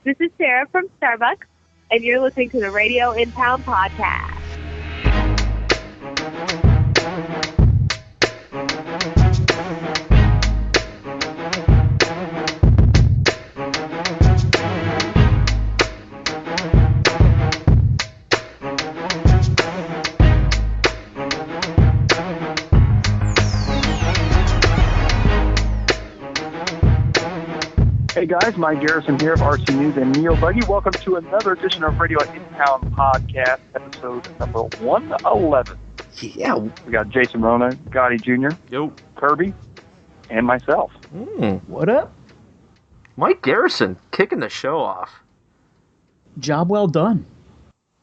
This is Sarah from Starbucks, and you're listening to the Radio in Town podcast. Hey guys, Mike Garrison here of RC News and Neo Buggy. Welcome to another edition of Radio in Town podcast, episode number 111. Yeah. We got Jason Rona, Gotti Jr., Yo. Kirby, and myself. What up? Mike Garrison kicking the show off. Job well done.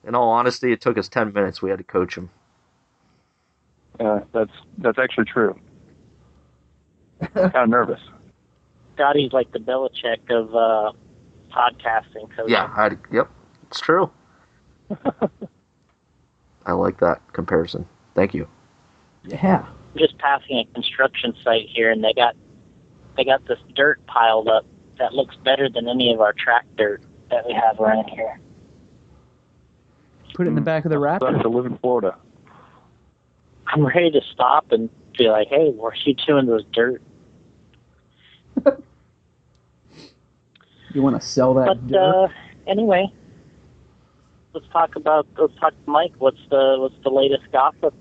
In all honesty, it took us 10 minutes. We had to coach him. That's actually true. I'm kind of nervous. Gotti's like the Belichick of podcasting. Yeah, yep, it's true. I like that comparison. Thank you. Yeah. I'm just passing a construction site here, and they got this dirt piled up that looks better than any of our track dirt that we have around here. Put it in the back of the Raptor. To live in Florida. I'm ready to stop and be like, "Hey, what are you doing to this dirt?" You want to sell that? But anyway, let's talk Mike. What's the latest gossip?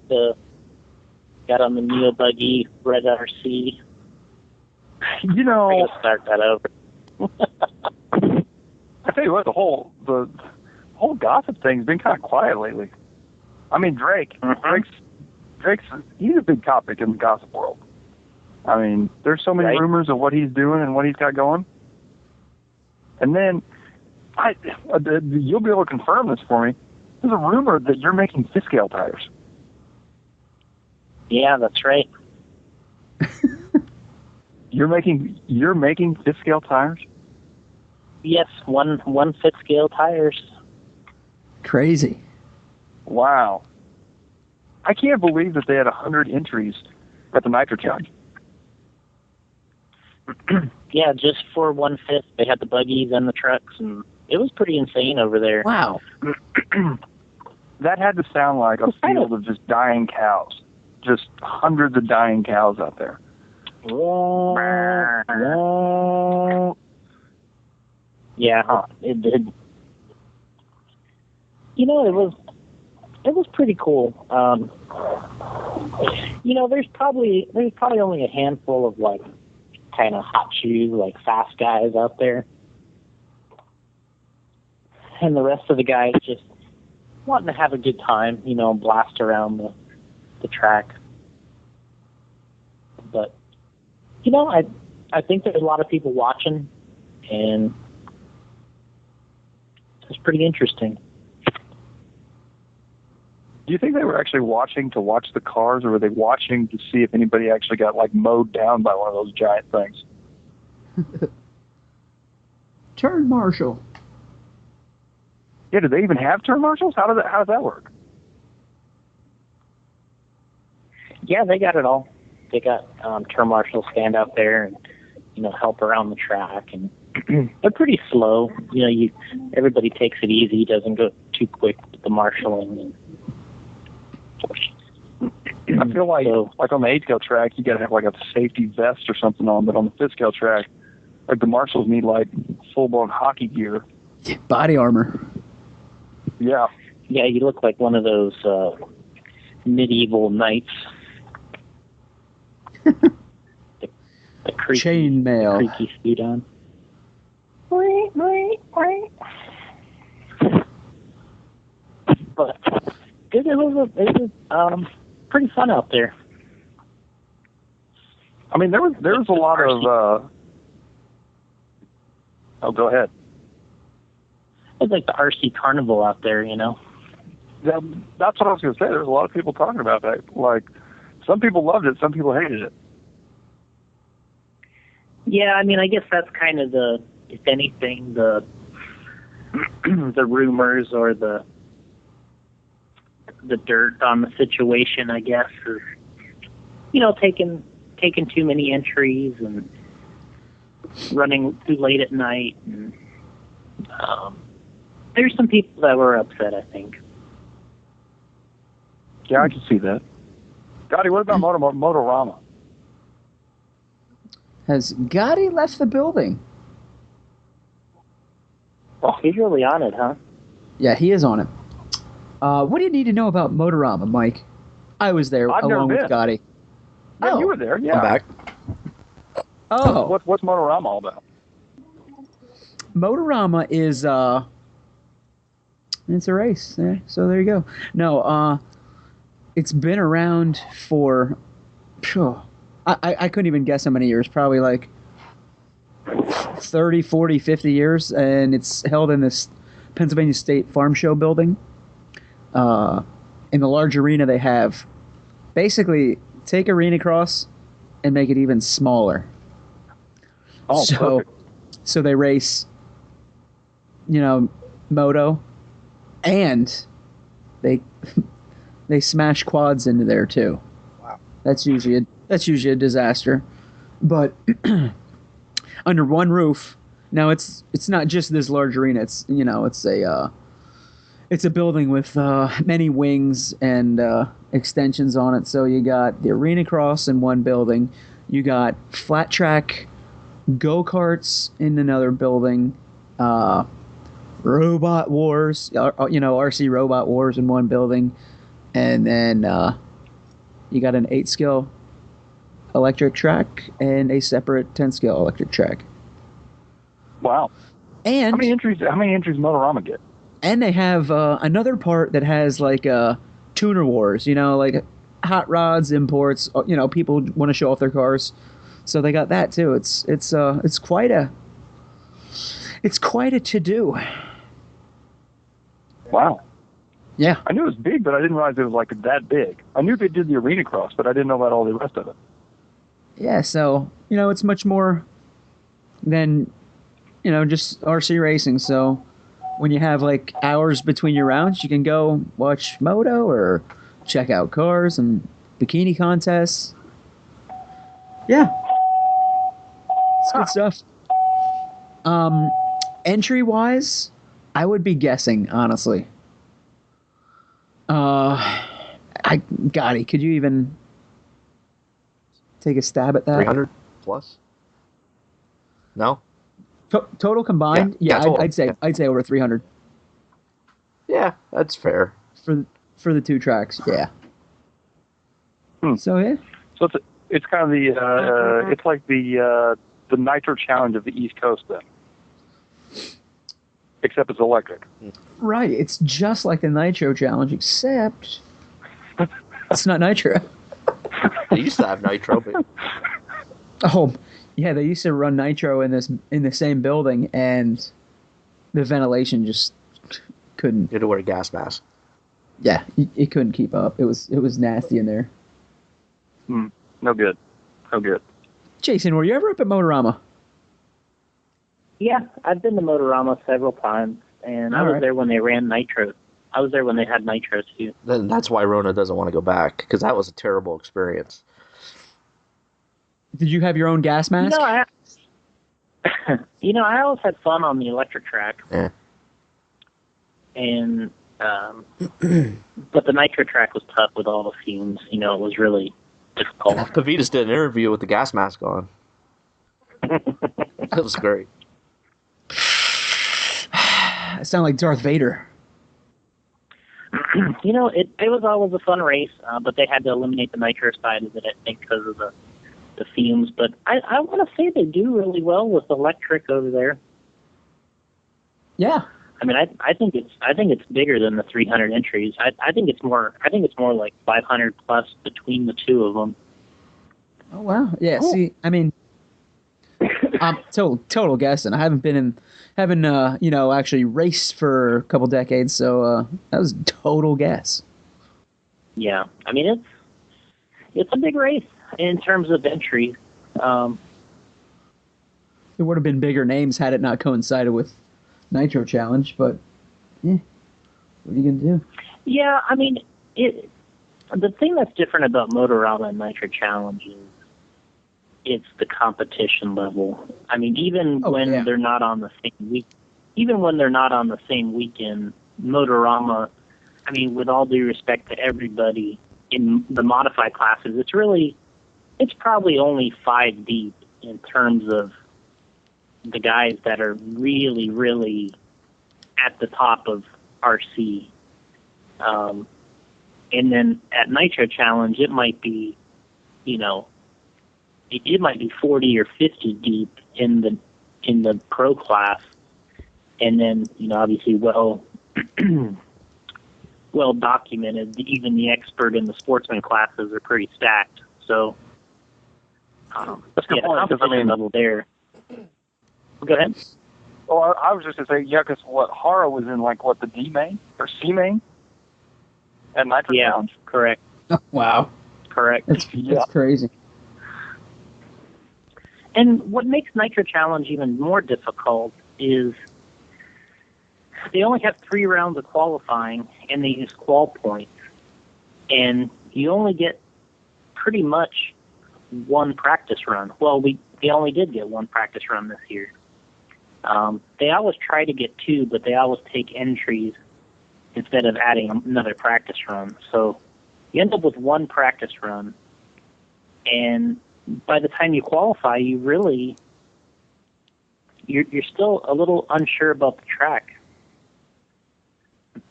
Got on the Neo Buggy Red RC. You know, I'm gonna start that over. I tell you what, the whole gossip thing's been kind of quiet lately. I mean, Drake's he's a big topic in the gossip world. I mean, there's so many rumors of what he's doing and what he's got going. And then, you'll be able to confirm this for me. There's a rumor that you're making fifth scale tires. Yeah, that's right. You're making fifth scale tires? Yes, one fifth scale tires. Crazy. Wow. I can't believe that they had 100 entries at the Nitro Challenge. Yeah, just for 1/5, they had the buggies and the trucks, and it was pretty insane over there. Wow. That had to sound like a field of just dying cows. Just hundreds of dying cows out there. Yeah, it did. You know, it was pretty cool. You know, there's probably only a handful of like kind of hot shoes, like fast guys out there, and the rest of the guys just wanting to have a good time, you know, blast around the track. But you know, I think there's a lot of people watching, and it's pretty interesting. Do you think they were actually watching to watch the cars, or were they watching to see if anybody actually got like mowed down by one of those giant things? Turn marshal. Yeah, do they even have turn marshals? How does that work? Yeah, they got it all. They got turn marshals stand out there and, you know, help around the track, and they're pretty slow. You know, everybody takes it easy, doesn't go too quick with the marshaling. I feel like on the 8-scale track, you got to have like a safety vest or something on, but on the 5th-scale track, like the marshals need like full-blown hockey gear. Body armor. Yeah. Yeah, you look like one of those medieval knights. the creaky, chainmail. Creaky suit on. But it was pretty fun out there. I mean, there was a lot of. Oh, go ahead. It's like the RC Carnival out there, you know. That's what I was going to say. There's a lot of people talking about that. Like, some people loved it, some people hated it. Yeah, I mean, I guess that's kind of if anything, the rumors or the dirt on the situation, I guess, is, you know, taking too many entries and running too late at night and There's some people that were upset, I think. Yeah, I can see that. Gotti, what about Motorama? Has Gotti left the building? Oh, He's really on it, huh? Yeah, he is on it. What do you need to know about Motorama, Mike? I was there I've never along with been. Gotti. Yeah, Oh. you were there. Yeah. I'm back. Oh, What's Motorama all about? Motorama is it's a race. Yeah, so there you go. No, it's been around for I couldn't even guess how many years. Probably like 30, 40, 50 years, and it's held in this Pennsylvania State Farm Show building. In the large arena they have, basically take Arena Cross and make it even smaller. Oh, perfect. So they race, moto, and they smash quads into there too. Wow. That's usually a disaster. But under one roof, now it's not just this large arena. It's it's a building with many wings and extensions on it. So you got the Arena Cross in one building, you got flat track go-karts in another building, Robot Wars, RC Robot Wars in one building, and then you got an 8-skill electric track and a separate 10-skill electric track. Wow. And how many entries Motorama get? And they have another part that has like tuner wars, like hot rods imports. People want to show off their cars, so they got that too. It's quite a to do. Wow. Yeah. I knew it was big, but I didn't realize it was like that big. I knew they did the Arena Cross, but I didn't know about all the rest of it. Yeah. So it's much more than just RC racing. So when you have like hours between your rounds, you can go watch moto or check out cars and bikini contests. Yeah. It's good stuff. Entry wise, I would be guessing, honestly. Gotti, could you even take a stab at that? 300 plus? No? Total combined? Yeah, total. I'd say over 300 Yeah, that's fair. for the two tracks. Yeah. So yeah. So it's kind of the it's like the Nitro Challenge of the East Coast then, except it's electric. Right. It's just like the Nitro Challenge, except it's not Nitro. They used to have Nitro, but Oh, yeah. They used to run Nitro in the same building, and the ventilation just couldn't. you had to wear a gas mask. Yeah, it couldn't keep up. It was nasty in there. No good. No good. Jason, were you ever up at Motorama? Yeah, I've been to Motorama several times, and I was there when they ran Nitro. I was there when they had Nitros too. Then that's why Rona doesn't want to go back, because that was a terrible experience. Did you have your own gas mask? I always had fun on the electric track. Yeah. And but the Nitro track was tough with all the fumes. It was really difficult. Pavitas did an interview with the gas mask on. That was great. I sound like Darth Vader. It was always a fun race, but they had to eliminate the nitro side of it, I think, because of the fumes. But I want to say they do really well with electric over there. Yeah. I mean, I think it's bigger than the 300 entries. I think it's more like 500 plus between the two of them. Oh wow. Yeah. Cool. See, I mean, I'm total guessing. I haven't actually raced for a couple decades, so that was total guess. Yeah, I mean it's a big race in terms of entry. There would have been bigger names had it not coincided with Nitro Challenge, but yeah, what are you gonna do? Yeah, I mean the thing that's different about Motorama and Nitro Challenge is it's the competition level. I mean, even when they're not on the same week, even when they're not on the same weekend, Motorama, I mean, with all due respect to everybody in the modified classes, it's probably only 5 deep in terms of the guys that are really, really at the top of RC. And then at Nitro Challenge, it might be, it might be 40 or 50 deep in the pro class. And then, obviously well documented. Even the expert in the sportsman classes are pretty stacked. So, that's a good point. The competition level there. Go ahead. Oh, I was just going to say, yeah, because Hara was in, the D main or C main at Nitro Challenge? Correct. Wow. Correct. That's crazy. And what makes Nitro Challenge even more difficult is they only have 3 rounds of qualifying, and they use qual points. And you only get pretty much 1 practice run. Well, we only did get 1 practice run this year. They always try to get 2, but they always take entries instead of adding another practice run. So you end up with 1 practice run, and by the time you qualify, you're still a little unsure about the track.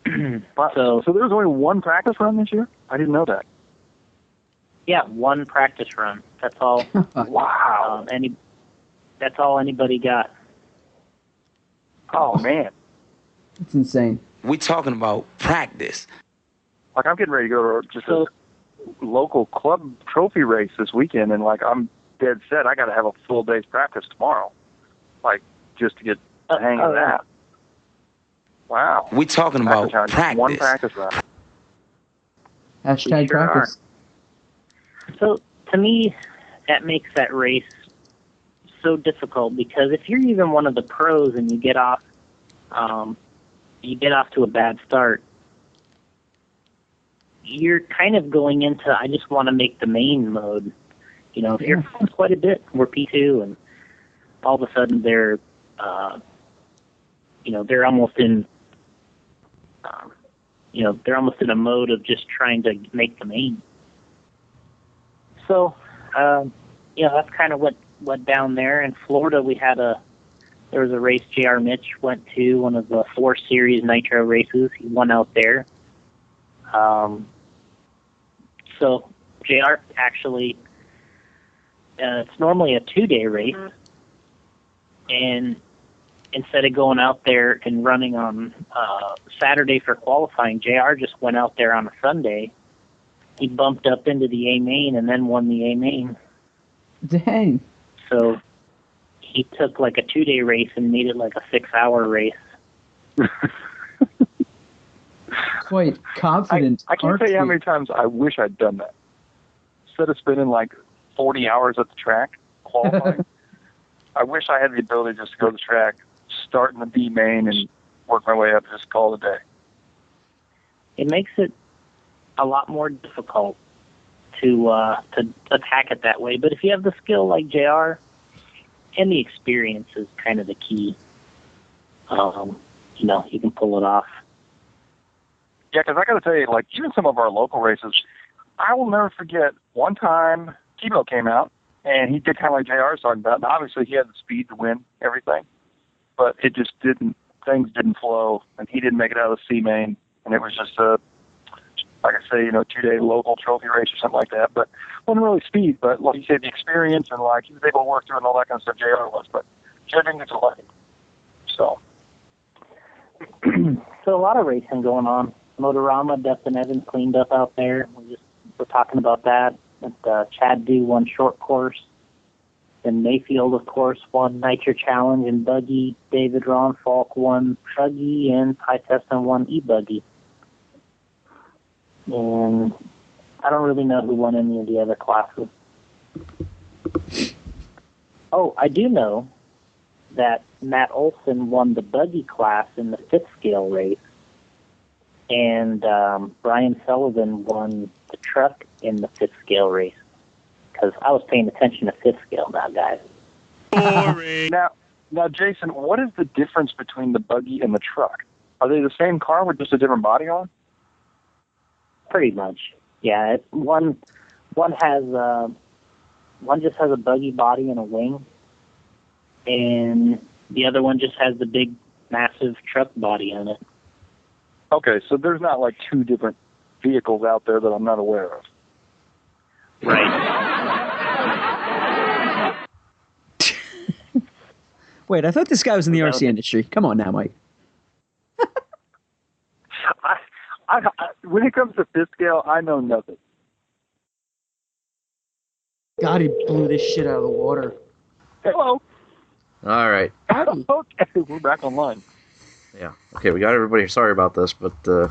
So there was only 1 practice run this year? I didn't know that. Yeah, 1 practice run. That's all. Wow. That's all anybody got. Oh, man. It's insane. We talking about practice. I'm getting ready to go to just a local club trophy race this weekend, and I'm dead set. I got to have a full day's practice tomorrow, just to get the hang of that. Wow. We talking about practice. 1 practice run. Hashtag practice. So to me, that makes that race so difficult, because if you're even one of the pros and you get off to a bad start, you're kind of going into, I just want to make the main mode. If you're quite a bit, we're P2, and all of a sudden they're almost in, they're almost in a mode of just trying to make the main. So, that's kind of what went down there. In Florida, there was a race J.R. Mitch went to, one of the 4 Series Nitro races. He won out there. So JR actually, it's normally a 2-day race, and instead of going out there and running on Saturday for qualifying, JR just went out there on a Sunday. He bumped up into the A main and then won the A main. Dang. So he took a 2-day race and made it a 6-hour race. Quite confident. I can't tell you how many times I wish I'd done that. Instead of spending 40 hours at the track qualifying, I wish I had the ability just to go to the track, start in the B main, and work my way up and just call it a day. It makes it a lot more difficult to attack it that way. But if you have the skill like JR, and the experience is kind of the key, you can pull it off. Yeah, because I got to tell you, even some of our local races, I will never forget one time Tebo came out, and he did kind of like JR was talking about. And obviously, he had the speed to win everything, but it just things didn't flow, and he didn't make it out of the C main, and it was just like I say, 2-day local trophy race or something like that. But wasn't really speed, but like you said, the experience and he was able to work through it and all that kind of stuff. JR was, but judging it's a lucky. So, a lot of racing going on. Motorama, Dustin Evans cleaned up out there. We're talking about that. Chad Dew won short course. Then Maifield, of course, won Nitro Challenge and Buggy. David Ron Falk won Buggy, and Ty Teston won E-Buggy. And I don't really know who won any of the other classes. Oh, I do know that Matt Olson won the Buggy class in the 5th scale race. And Brian Sullivan won the truck in the 5th scale race. Because I was paying attention to 5th scale now, guys. Boring. Now, Jason, what is the difference between the buggy and the truck? Are they the same car with just a different body on? Pretty much. Yeah. One just has a buggy body and a wing, and the other one just has the big, massive truck body on it. Okay, so there's not like two different vehicles out there that I'm not aware of. Right. Wait, I thought this guy was in the RC industry. Come on now, Mike. I, when it comes to fifth scale, I know nothing. God, he blew this shit out of the water. Hello. All right. Howdy. Okay, we're back online. Yeah. Okay, we got everybody. Sorry about this, but this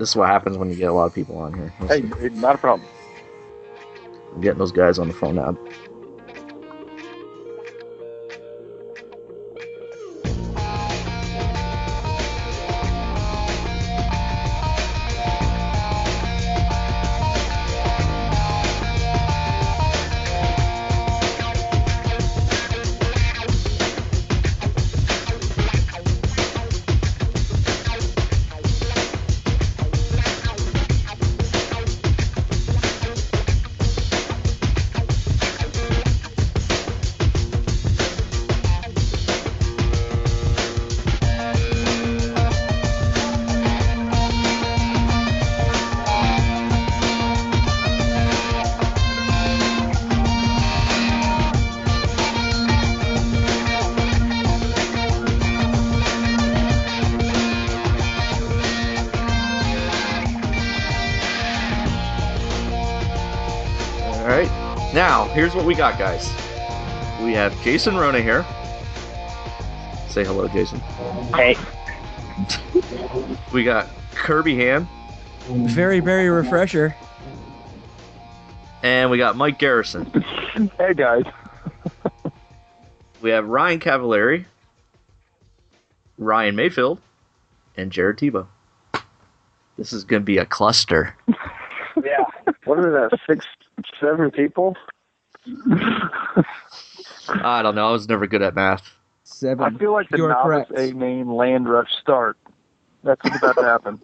is what happens when you get a lot of people on here. Hey, not a problem. I'm getting those guys on the phone now. Now, here's what we got, guys. We have Jason Rona here. Say hello, Jason. Hey. We got Kirby Ham. Very, very refresher. And we got Mike Garrison. Hey, guys. We have Ryan Cavalieri, Ryan Maifield, and Jared Tebo. This is going to be a cluster. Yeah. What are that, 6, 7 people? I don't know. I was never good at math. 7. I feel like the You're novice correct. A-main land rush start. That's what's about to happen.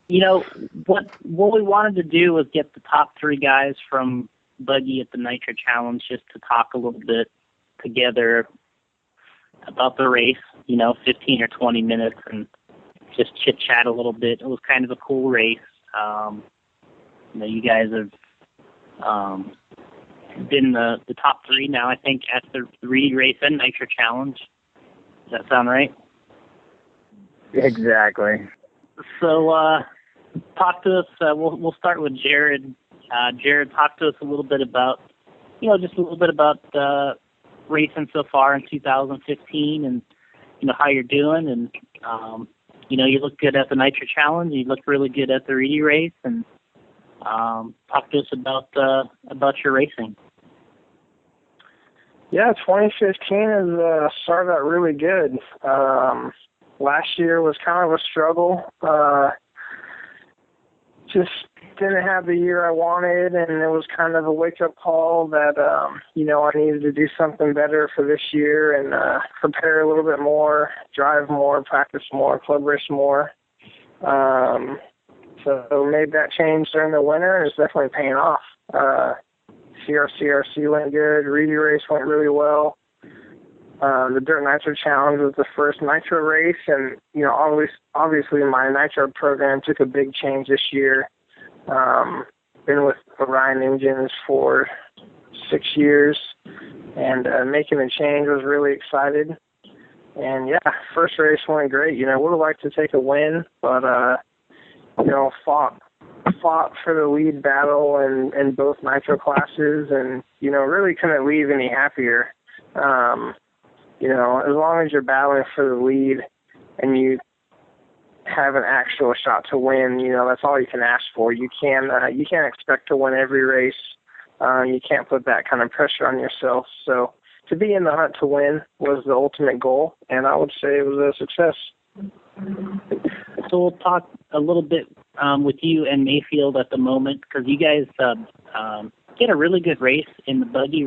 You know, what we wanted to do was get the top 3 guys from Buggy at the Nitro Challenge just to talk a little bit together about the race, 15 or 20 minutes, and just chit-chat a little bit. It was kind of a cool race. You guys have been the top 3 now, I think, at the Reedy Race and Nitro Challenge. Does that sound right? Exactly. So, talk to us. We'll start with Jared. Jared, talk to us a little bit about, just a little bit about racing so far in 2015, and how you're doing. And you look good at the Nitro Challenge. You look really good at the Reedy Race, and talk to us about your racing. Yeah, 2015 has started out really good. Last year was kind of a struggle. Just didn't have the year I wanted, and it was kind of a wake-up call that, I needed to do something better for this year and prepare a little bit more, drive more, practice more, club race more. So made that change during the winter, and it's definitely paying off. CRC went good. Reedy Race went really well. The Dirt Nitro Challenge was the first Nitro race, and obviously my Nitro program took a big change this year. Been with Orion Engines for 6 years, and making the change was really excited. And yeah, first race went great. Would have liked to take a win, but fought for the lead battle in both Nitro classes, and really couldn't leave any happier. As long as you're battling for the lead and you have an actual shot to win, that's all you can ask for. You can't expect to win every race. You can't put that kind of pressure on yourself. So to be in the hunt to win was the ultimate goal, and I would say it was a success. So we'll talk a little bit with you and Mayfield at the moment, because you guys get a really good race in the buggy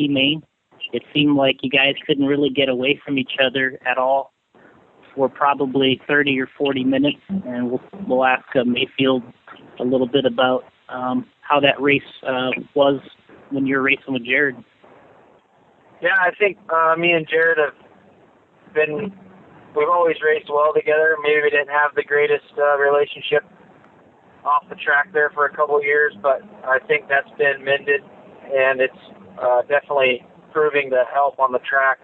main. It seemed like you guys couldn't really get away from each other at all for probably 30 or 40 minutes, and we'll ask Maifield a little bit about how that race was when you were racing with Jared. Yeah, I think me and Jared we've always raced well together. Maybe we didn't have the greatest relationship off the track there for a couple of years, but I think that's been mended, and it's definitely proving to help on the track.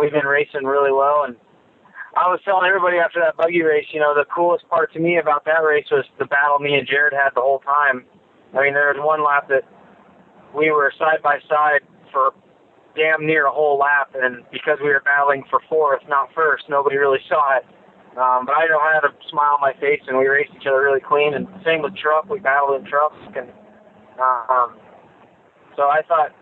We've been racing really well, and I was telling everybody after that buggy race, the coolest part to me about that race was the battle me and Jared had the whole time. I mean, there was one lap that we were side by side for damn near a whole lap, and because we were battling for fourth, not first, nobody really saw it. But I know I had a smile on my face, and we raced each other really clean. And same with truck, we battled in trucks. And so I thought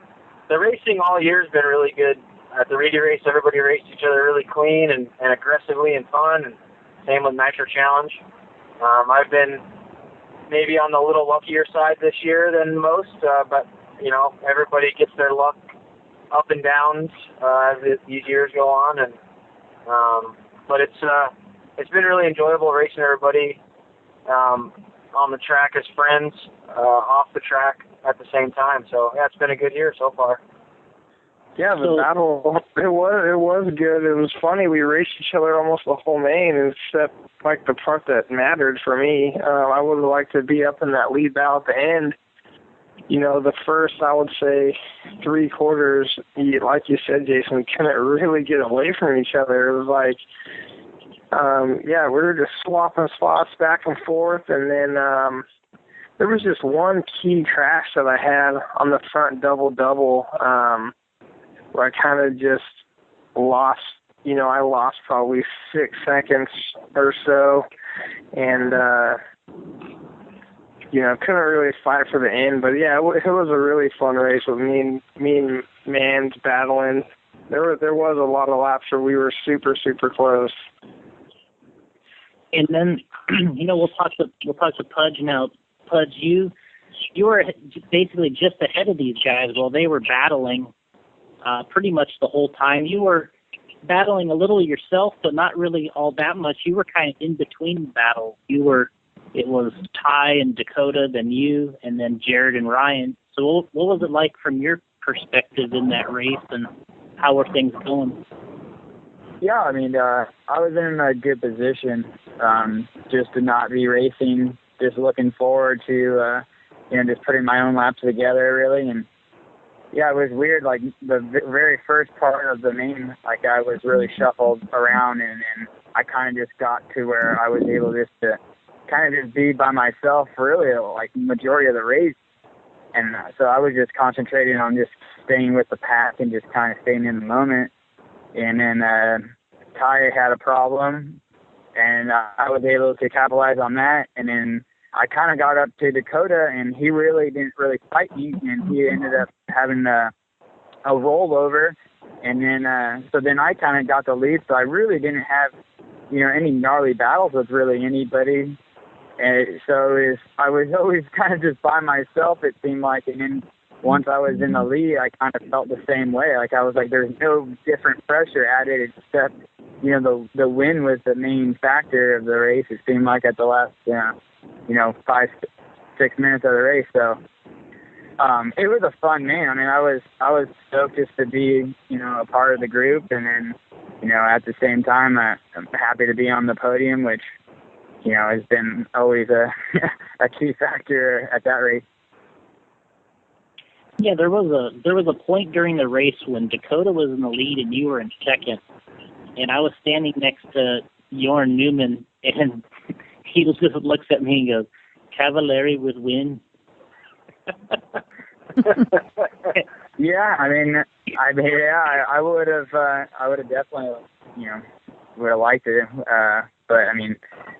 the racing all year has been really good. At the Reedy race, everybody raced each other really clean and aggressively and fun. And same with Nitro Challenge. I've been maybe on the little luckier side this year than most, but everybody gets their luck up and downs as these years go on, and but it's been really enjoyable racing everybody on the track as friends, off the track at the same time. So yeah, it's been a good year so far. Yeah, the battle, it was good. It was funny. We raced each other almost the whole main, except like the part that mattered for me. I would have liked to be up in that lead battle at the end. The first, I would say, 3 quarters, like you said, Jason, we couldn't really get away from each other. It was like, we were just swapping spots back and forth, and then there was just one key crash that I had on the front double-double where I kind of just lost, I lost probably 6 seconds or so, and couldn't really fight for the end, but yeah, it was a really fun race with me and Mans battling. There was a lot of laps where we were super, super close. And then, we'll talk to Pudge now. Pudge, you were basically just ahead of these guys while they were battling pretty much the whole time. You were battling a little yourself, but not really all that much. You were kind of in between the battles. It was Ty and Dakota, then you, and then Jared and Ryan. So what was it like from your perspective in that race, and how were things going? Yeah, I mean, I was in a good position just to not be racing, just looking forward to, just putting my own laps together, really. And, yeah, it was weird. Like, the very first part of the main, like, I was really shuffled around, and I kind of just got to where I was able just to kind of just be by myself really like the majority of the race, and so I was just concentrating on just staying with the pack and just kind of staying in the moment. And then Ty had a problem, and I was able to capitalize on that. And then I kind of got up to Dakota, and he really didn't really fight me, and he ended up having a rollover. And then so then I kind of got the lead, so I really didn't have any gnarly battles with really anybody. And so I was always kind of just by myself, it seemed like. And then once I was in the lead, I kind of felt the same way. Like I was like, there's no different pressure added except, the win was the main factor of the race. It seemed like at the last, 5-6 minutes of the race. So it was a fun main. I mean, I was stoked just to be, a part of the group. And then, at the same time, I'm happy to be on the podium, which, has been always a key factor at that race. Yeah, there was a point during the race when Dakota was in the lead and you were in second, and I was standing next to Jorn Newman, and he just looks at me and goes, "Cavalieri would win." Yeah, I would have definitely, would have liked it. But, I mean,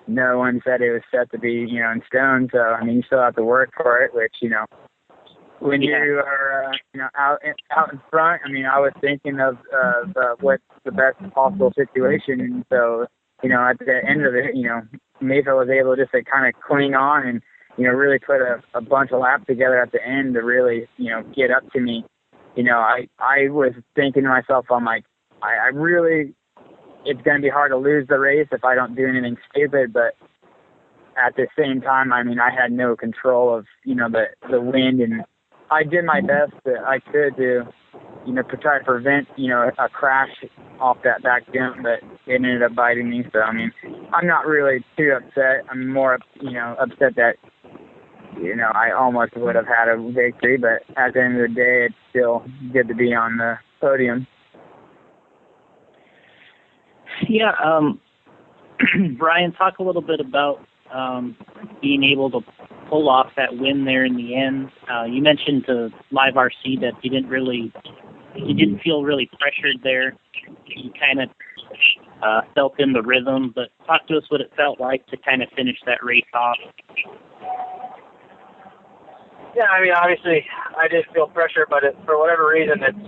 no one said it was set to be, in stone. So, I mean, you still have to work for it, which, when you are, out in front, I mean, I was thinking of what's the best possible situation. And so, at the end of it, Mayfield was able just to kind of cling on. And, really put a bunch of laps together at the end to really, get up to me. I was thinking to myself, I'm like, I really, it's going to be hard to lose the race if I don't do anything stupid, but at the same time, I mean, I had no control of, the wind, and I did my best that I could to, to try to prevent, a crash off that back jump, but it ended up biting me. So, I mean, I'm not really too upset. I'm more, upset that, I almost would have had a victory, but at the end of the day, it's still good to be on the podium. Yeah, Ryan, talk a little bit about being able to pull off that win there in the end. You mentioned to Live RC that you didn't feel really pressured there. You kind of felt in the rhythm, but talk to us what it felt like to kind of finish that race off. Yeah, I mean, obviously, I did feel pressure, but for whatever reason, it's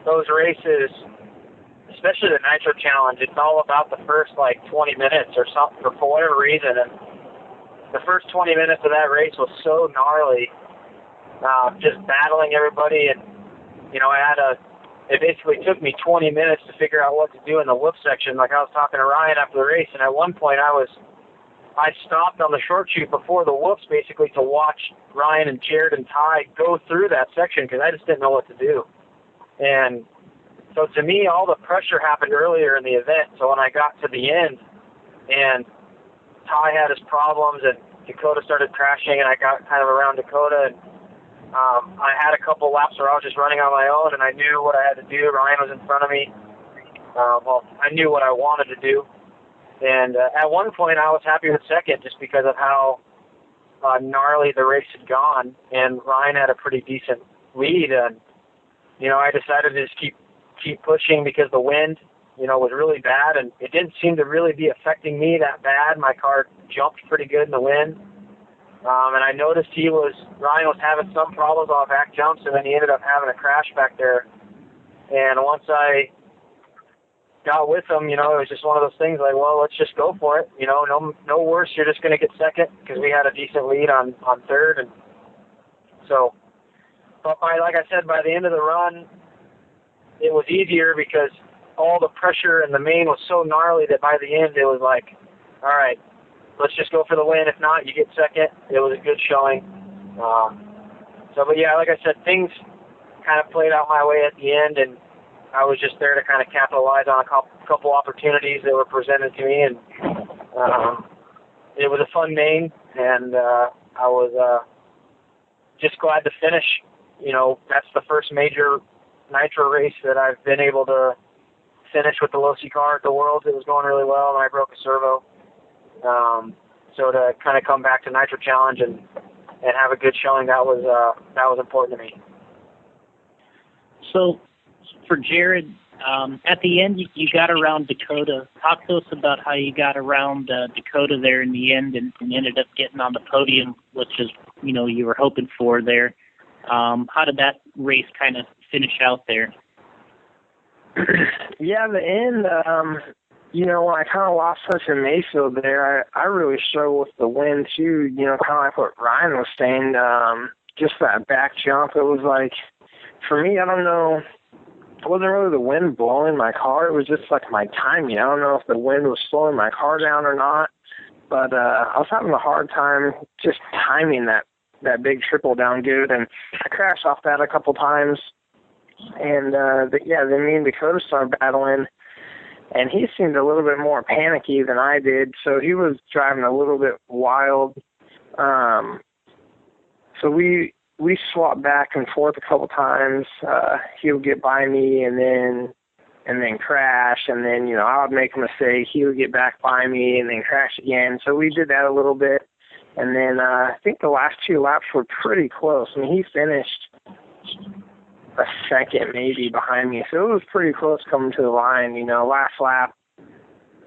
those races, especially the Nitro Challenge, it's all about the first, 20 minutes or something, for whatever reason. And the first 20 minutes of that race was so gnarly, just battling everybody. And, it basically took me 20 minutes to figure out what to do in the whoop section. Like I was talking to Ryan after the race, and at one point I stopped on the short chute before the whoops basically to watch Ryan and Jared and Ty go through that section because I just didn't know what to do. And so to me, all the pressure happened earlier in the event. So when I got to the end and Ty had his problems and Dakota started crashing and I got kind of around Dakota, and I had a couple laps where I was just running on my own and I knew what I had to do. Ryan was in front of me. I knew what I wanted to do. And at one point I was happy with second just because of how gnarly the race had gone. And Ryan had a pretty decent lead. And, I decided to just keep pushing because the wind, was really bad, and it didn't seem to really be affecting me that bad. My car jumped pretty good in the wind. And I noticed Ryan was having some problems on back jumps, and then he ended up having a crash back there. And once I got with him, it was just one of those things like, well, let's just go for it. No worse. You're just going to get second because we had a decent lead on third. And so, but like I said, by the end of the run, it was easier because all the pressure in the main was so gnarly that by the end it was like, all right, let's just go for the win. If not, you get second. It was a good showing. But yeah, like I said, things kind of played out my way at the end, and I was just there to kind of capitalize on a couple opportunities that were presented to me, and it was a fun main, and I was just glad to finish. That's the first major Nitro race that I've been able to finish with the low-C car at the Worlds. It was going really well, and I broke a servo. So to kind of come back to Nitro Challenge and have a good showing, that was important to me. So for Jared, at the end, you got around Dakota. Talk to us about how you got around Dakota there in the end and ended up getting on the podium, which is, you were hoping for there. How did that race kind of finish out there? Yeah, the end, when I kind of lost touch in Mayfield there, I really struggled with the wind too, kind of like what Ryan was saying, just that back jump. It was like, for me, I don't know, it wasn't really the wind blowing my car. It was just like my timing. I don't know if the wind was slowing my car down or not, but I was having a hard time just timing that big triple down good, and I crashed off that a couple times. And then me and Dakota started battling, and he seemed a little bit more panicky than I did, so he was driving a little bit wild. So we swapped back and forth a couple times. He would get by me and then crash, and then I would make a mistake. He would get back by me and then crash again. So we did that a little bit, and then I think the last two laps were pretty close. I mean, he finished a second maybe behind me, so it was pretty close coming to the line. Last lap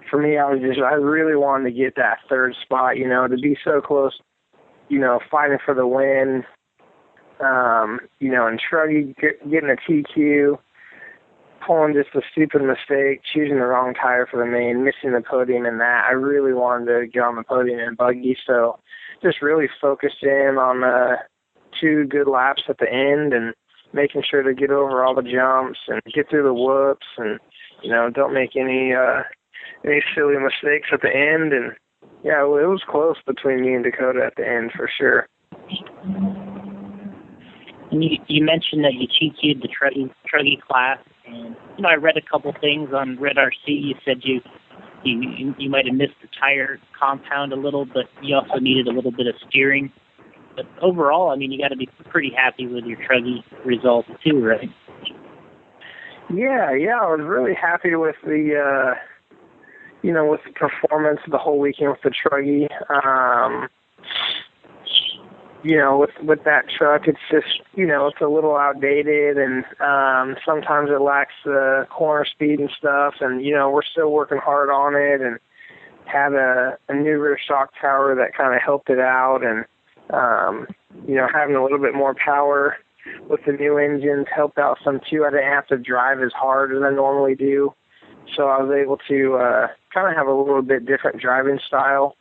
for me, I really wanted to get that third spot, to be so close, fighting for the win, and Truggy getting a TQ, pulling just a stupid mistake, choosing the wrong tire for the main, missing the podium in that. I really wanted to get on the podium in buggy, so just really focused in on 2 good laps at the end and making sure to get over all the jumps and get through the whoops and, don't make any silly mistakes at the end. And, yeah, it was close between me and Dakota at the end for sure. And you mentioned that you TQ'd the truggy class, and I read a couple things on Red RC. You said you might have missed the tire compound a little, but you also needed a little bit of steering. But overall, you got to be pretty happy with your truggy results too, right? Yeah, I was really happy with the with the performance the whole weekend with the truggy. With that truck, it's just, it's a little outdated, and sometimes it lacks the corner speed and stuff, and, we're still working hard on it, and had a new rear shock tower that kind of helped it out, and, having a little bit more power with the new engines helped out some too. I didn't have to drive as hard as I normally do, so I was able to kind of have a little bit different driving style.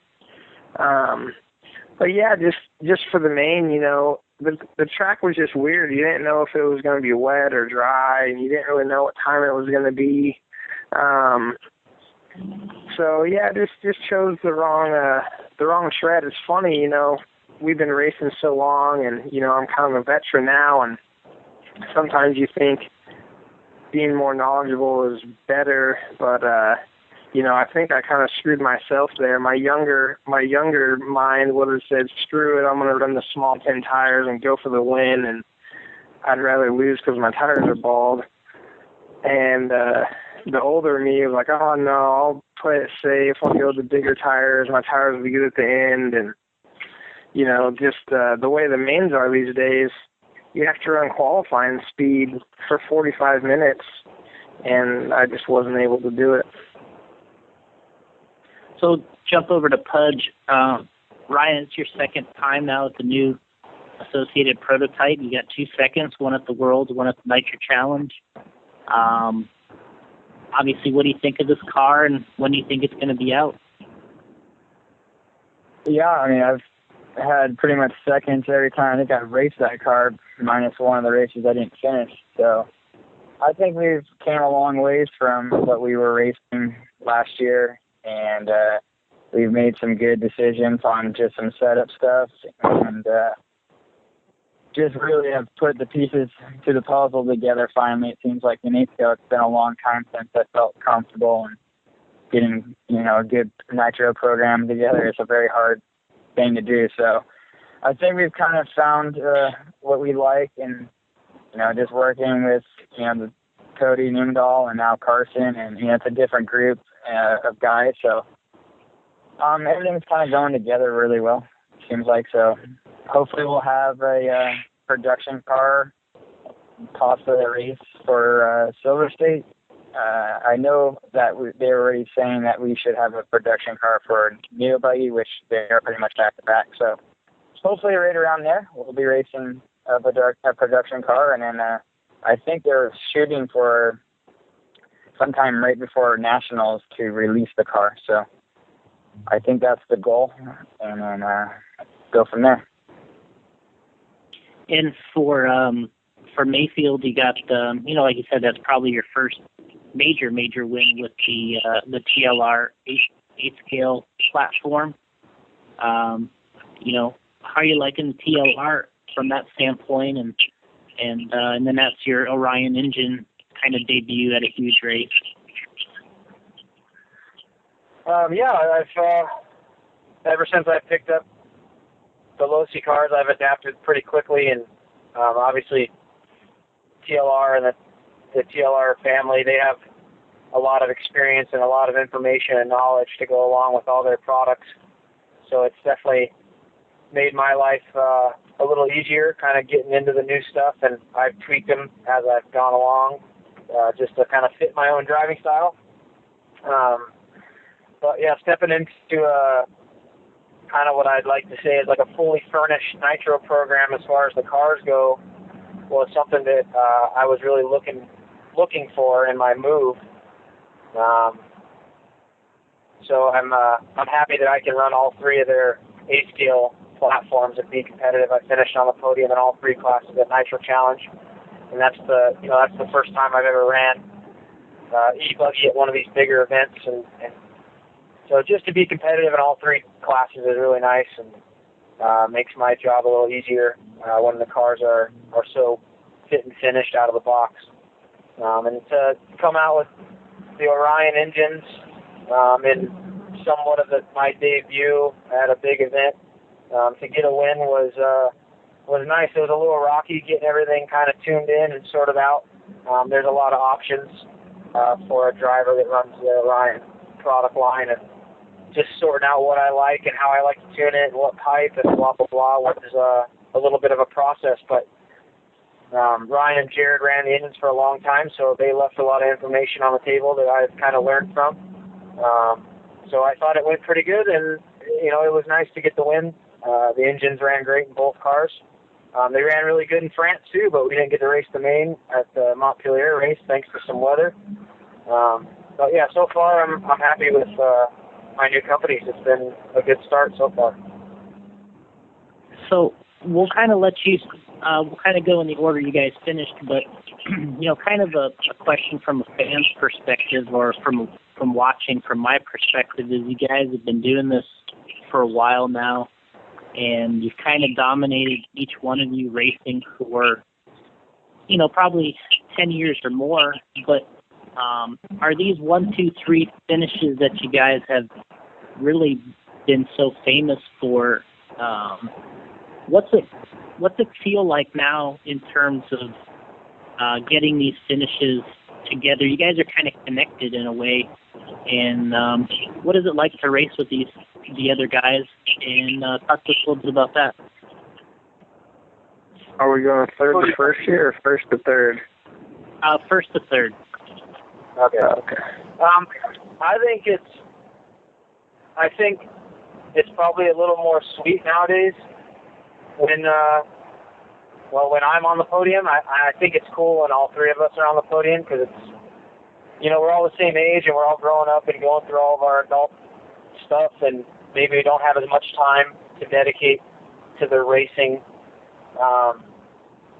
But yeah, just for the main, the track was just weird. You didn't know if it was going to be wet or dry, and you didn't really know what time it was going to be. So yeah, just chose the wrong tread. It's funny, we've been racing so long, and I'm kind of a veteran now, and sometimes you think being more knowledgeable is better, but I think I kind of screwed myself there. My younger mind would have said, screw it, I'm going to run the small 10 tires and go for the win, and I'd rather lose because my tires are bald. And the older me was like, oh no, I'll play it safe, I'll go with the bigger tires, my tires will be good at the end. And, just the way the mains are these days, you have to run qualifying speed for 45 minutes, and I just wasn't able to do it. So jump over to Pudge. Ryan, it's your second time now at the new Associated prototype. You got 2 seconds, one at the Worlds, one at the Nitro Challenge. Obviously, what do you think of this car, and when do you think it's going to be out? Yeah, I've had pretty much seconds every time I think I've raced that car, minus one of the races I didn't finish. So I think we've came a long ways from what we were racing last year. And we've made some good decisions on just some setup stuff, and just really have put the pieces to the puzzle together finally. It seems like in ACO it's been a long time since I felt comfortable, and getting a good nitro program together is a very hard thing to do. So I think we've kind of found what we like, and just working with the Cody Nimdahl and now Carson, and it's a different group of guys, so everything's kind of going together really well, seems like. So hopefully we'll have a production car possibly a race for Silver State. I know that they're already saying that we should have a production car for Neo Buggy, which they are pretty much back to back. So hopefully right around there we'll be racing a production car, and then I think they're shooting for sometime right before Nationals to release the car. So I think that's the goal, and then go from there. And for Maifield, you got like you said, that's probably your first major win with the TLR 8 scale platform. How are you liking the TLR from that standpoint? And then that's your Orion engine kind of debut at a huge race. I've ever since I picked up the Losi cars, I've adapted pretty quickly, and obviously TLR and the TLR family, they have a lot of experience and a lot of information and knowledge to go along with all their products. So it's definitely made my life a little easier, kind of getting into the new stuff, and I've tweaked them as I've gone along, just to kind of fit my own driving style. But yeah, stepping into kind of what I'd like to say is like a fully furnished nitro program as far as the cars go was something that I was really looking looking for in my move. So I'm happy that I can run all three of their A-scale platforms and be competitive. I finished on the podium in all three classes at Nitro Challenge, and that's the first time I've ever ran e-buggy at one of these bigger events, and so just to be competitive in all three classes is really nice, and makes my job a little easier when the cars are so fit and finished out of the box. And to come out with the Orion engines in somewhat of my debut at a big event, to get a win was nice. It was a little rocky getting everything kind of tuned in and sorted out. There's a lot of options for a driver that runs the Orion product line, and just sorting out what I like and how I like to tune it and what pipe and blah, blah, blah was a little bit of a process. But Ryan and Jared ran the engines for a long time, so they left a lot of information on the table that I've kind of learned from. So I thought it went pretty good, and, it was nice to get the win. The engines ran great in both cars. They ran really good in France, too, but we didn't get to race the main at the Montpellier race thanks to some weather. But, yeah, so far I'm happy with my new companies. It's been a good start so far. So we'll kind of let you, we'll kind of go in the order you guys finished, but, kind of a question from a fan's perspective, or from watching from my perspective, is you guys have been doing this for a while now, and you've kind of dominated, each one of you, racing for, probably 10 years or more, but are these 1, 2, 3 finishes that you guys have really been so famous for? What's it feel like now in terms of getting these finishes together? You guys are kind of connected in a way, and what is it like to race with the other guys? And talk to us a little bit about that. Are we going third to first here, or first to third? First to third. Okay. I think it's probably a little more sweet nowadays when I'm on the podium. I think it's cool when all three of us are on the podium, because it's, we're all the same age and we're all growing up and going through all of our adult stuff, and maybe we don't have as much time to dedicate to the racing.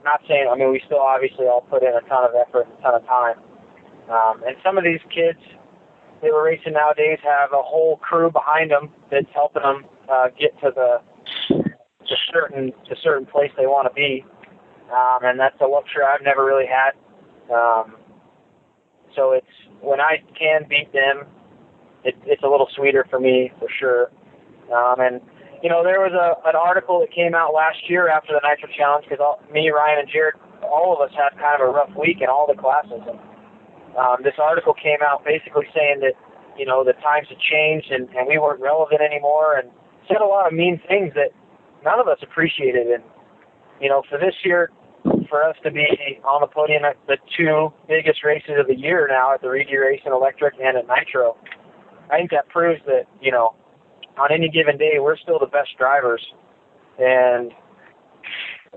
Not saying, we still obviously all put in a ton of effort and a ton of time. And some of these kids that were racing nowadays have a whole crew behind them that's helping them get to the certain place they want to be. And that's a luxury I've never really had. So it's, when I can beat them, it's a little sweeter for me, for sure. And there was an article that came out last year after the Nitro Challenge, because me, Ryan, and Jared, all of us had kind of a rough week in all the classes. And this article came out basically saying that, the times had changed and we weren't relevant anymore, and said a lot of mean things that none of us appreciated. And, for this year, for us to be on the podium at the two biggest races of the year now, at the Reedy Race and Electric and at Nitro, I think that proves that, on any given day, we're still the best drivers. And,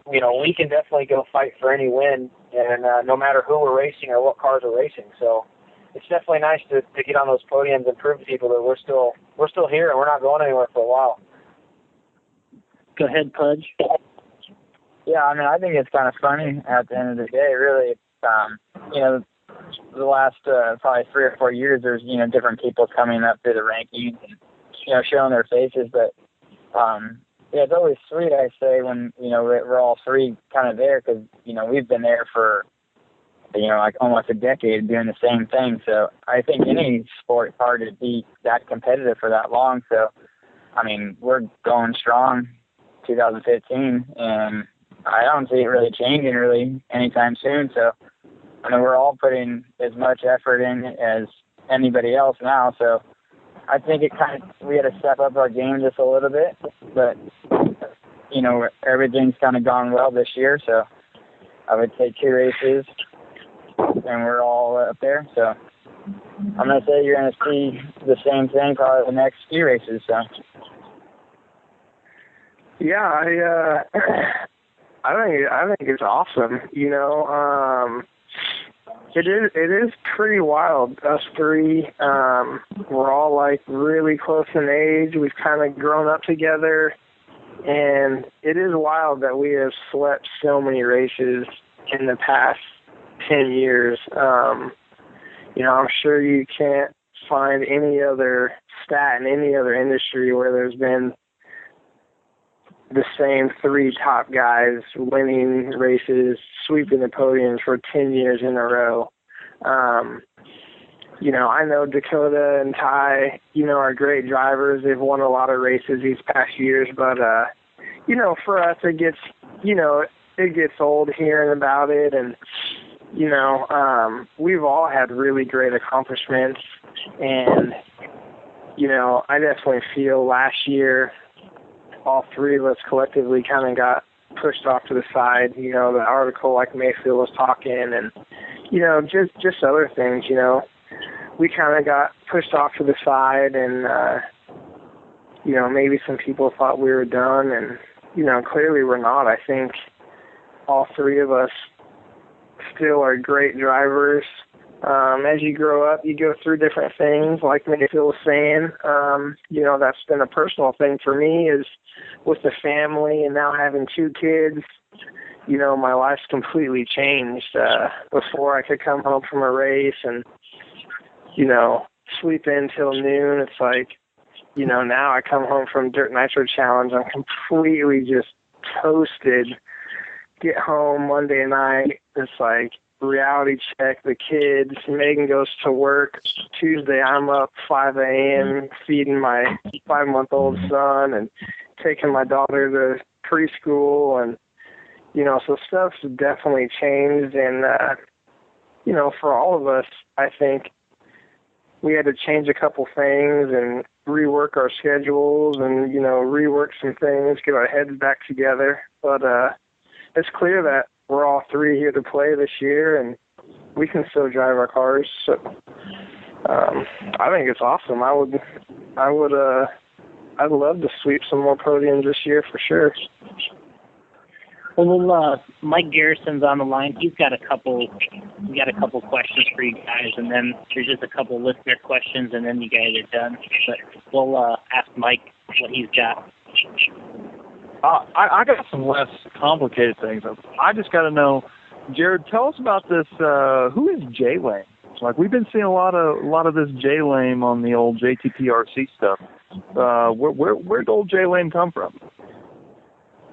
we can definitely go fight for any win, and no matter who we're racing or what cars we're racing. So it's definitely nice to get on those podiums and prove to people that we're still here and we're not going anywhere for a while. Go ahead, Pudge. Yeah, I think it's kind of funny at the end of the day, really. The last probably 3 or 4 years, there's, different people coming up through the rankings and, showing their faces. But, it's always sweet, I say, when, we're all three kind of there, because, we've been there for, like almost a decade doing the same thing. So I think any sport is hard to be that competitive for that long. So, we're going strong 2015, and I don't see it really changing really anytime soon. So, we're all putting as much effort in as anybody else now. So I think we had to step up our game just a little bit, but, everything's kind of gone well this year. So I would say 2 races and we're all up there. So I'm going to say you're going to see the same thing probably the next few races. So. Yeah, I think it's awesome. It is pretty wild. Us three, we're all like really close in age. We've kind of grown up together, and it is wild that we have swept so many races in the past 10 years. I'm sure you can't find any other stat in any other industry where there's been the same three top guys winning races, sweeping the podiums for 10 years in a row. I know Dakota and Ty, are great drivers. They've won a lot of races these past years, but, for us, it gets old hearing about it. And, we've all had really great accomplishments. And, I definitely feel last year, all three of us collectively kind of got pushed off to the side. The article like Maifield was talking, and just other things. We kind of got pushed off to the side, and maybe some people thought we were done, and clearly we're not. I think all three of us still are great drivers. As you grow up, you go through different things, like Maifield was saying. That's been a personal thing for me, is with the family and now having 2 kids. My life's completely changed. Before I could come home from a race and, sleep in till noon. It's like, now I come home from Dirt Nitro Challenge, I'm completely just toasted. Get home Monday night, it's like, reality check the kids. Megan goes to work. Tuesday, I'm up 5 a.m. feeding my 5-month-old son and taking my daughter to preschool. And, so stuff's definitely changed. And, for all of us, I think we had to change a couple things and rework our schedules and, rework some things, get our heads back together. But it's clear that we're all three here to play this year, and we can still drive our cars. So I think it's awesome. I'd love to sweep some more podiums this year for sure. Well, Mike Garrison's on the line. He's got a couple questions for you guys, and then there's just a couple listener questions, and then you guys are done. But we'll ask Mike what he's got. I got some less complicated things. I just got to know, Jared, tell us about this. Who is J-Lame? Like, we've been seeing a lot of this J-Lame on the old JTPRC stuff. Where'd old J-Lame come from?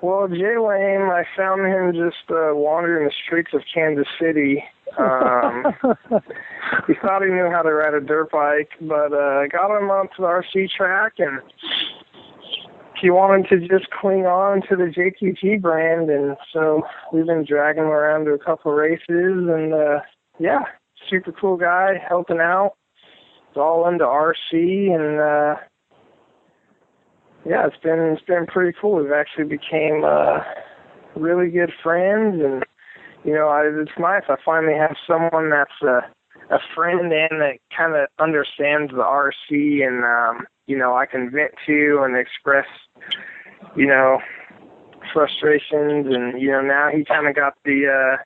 Well, J-Lame, I found him just wandering the streets of Kansas City. He thought he knew how to ride a dirt bike, but got him onto the RC track, and he wanted to just cling on to the JTP brand, and so we've been dragging him around to a couple races, and super cool guy, helping out. It's all into RC, and it's been pretty cool. We've actually became really good friends, and it's nice. I finally have someone that's a friend and that kind of understands the RC, and I can vent to and express frustrations, and now he kind of got the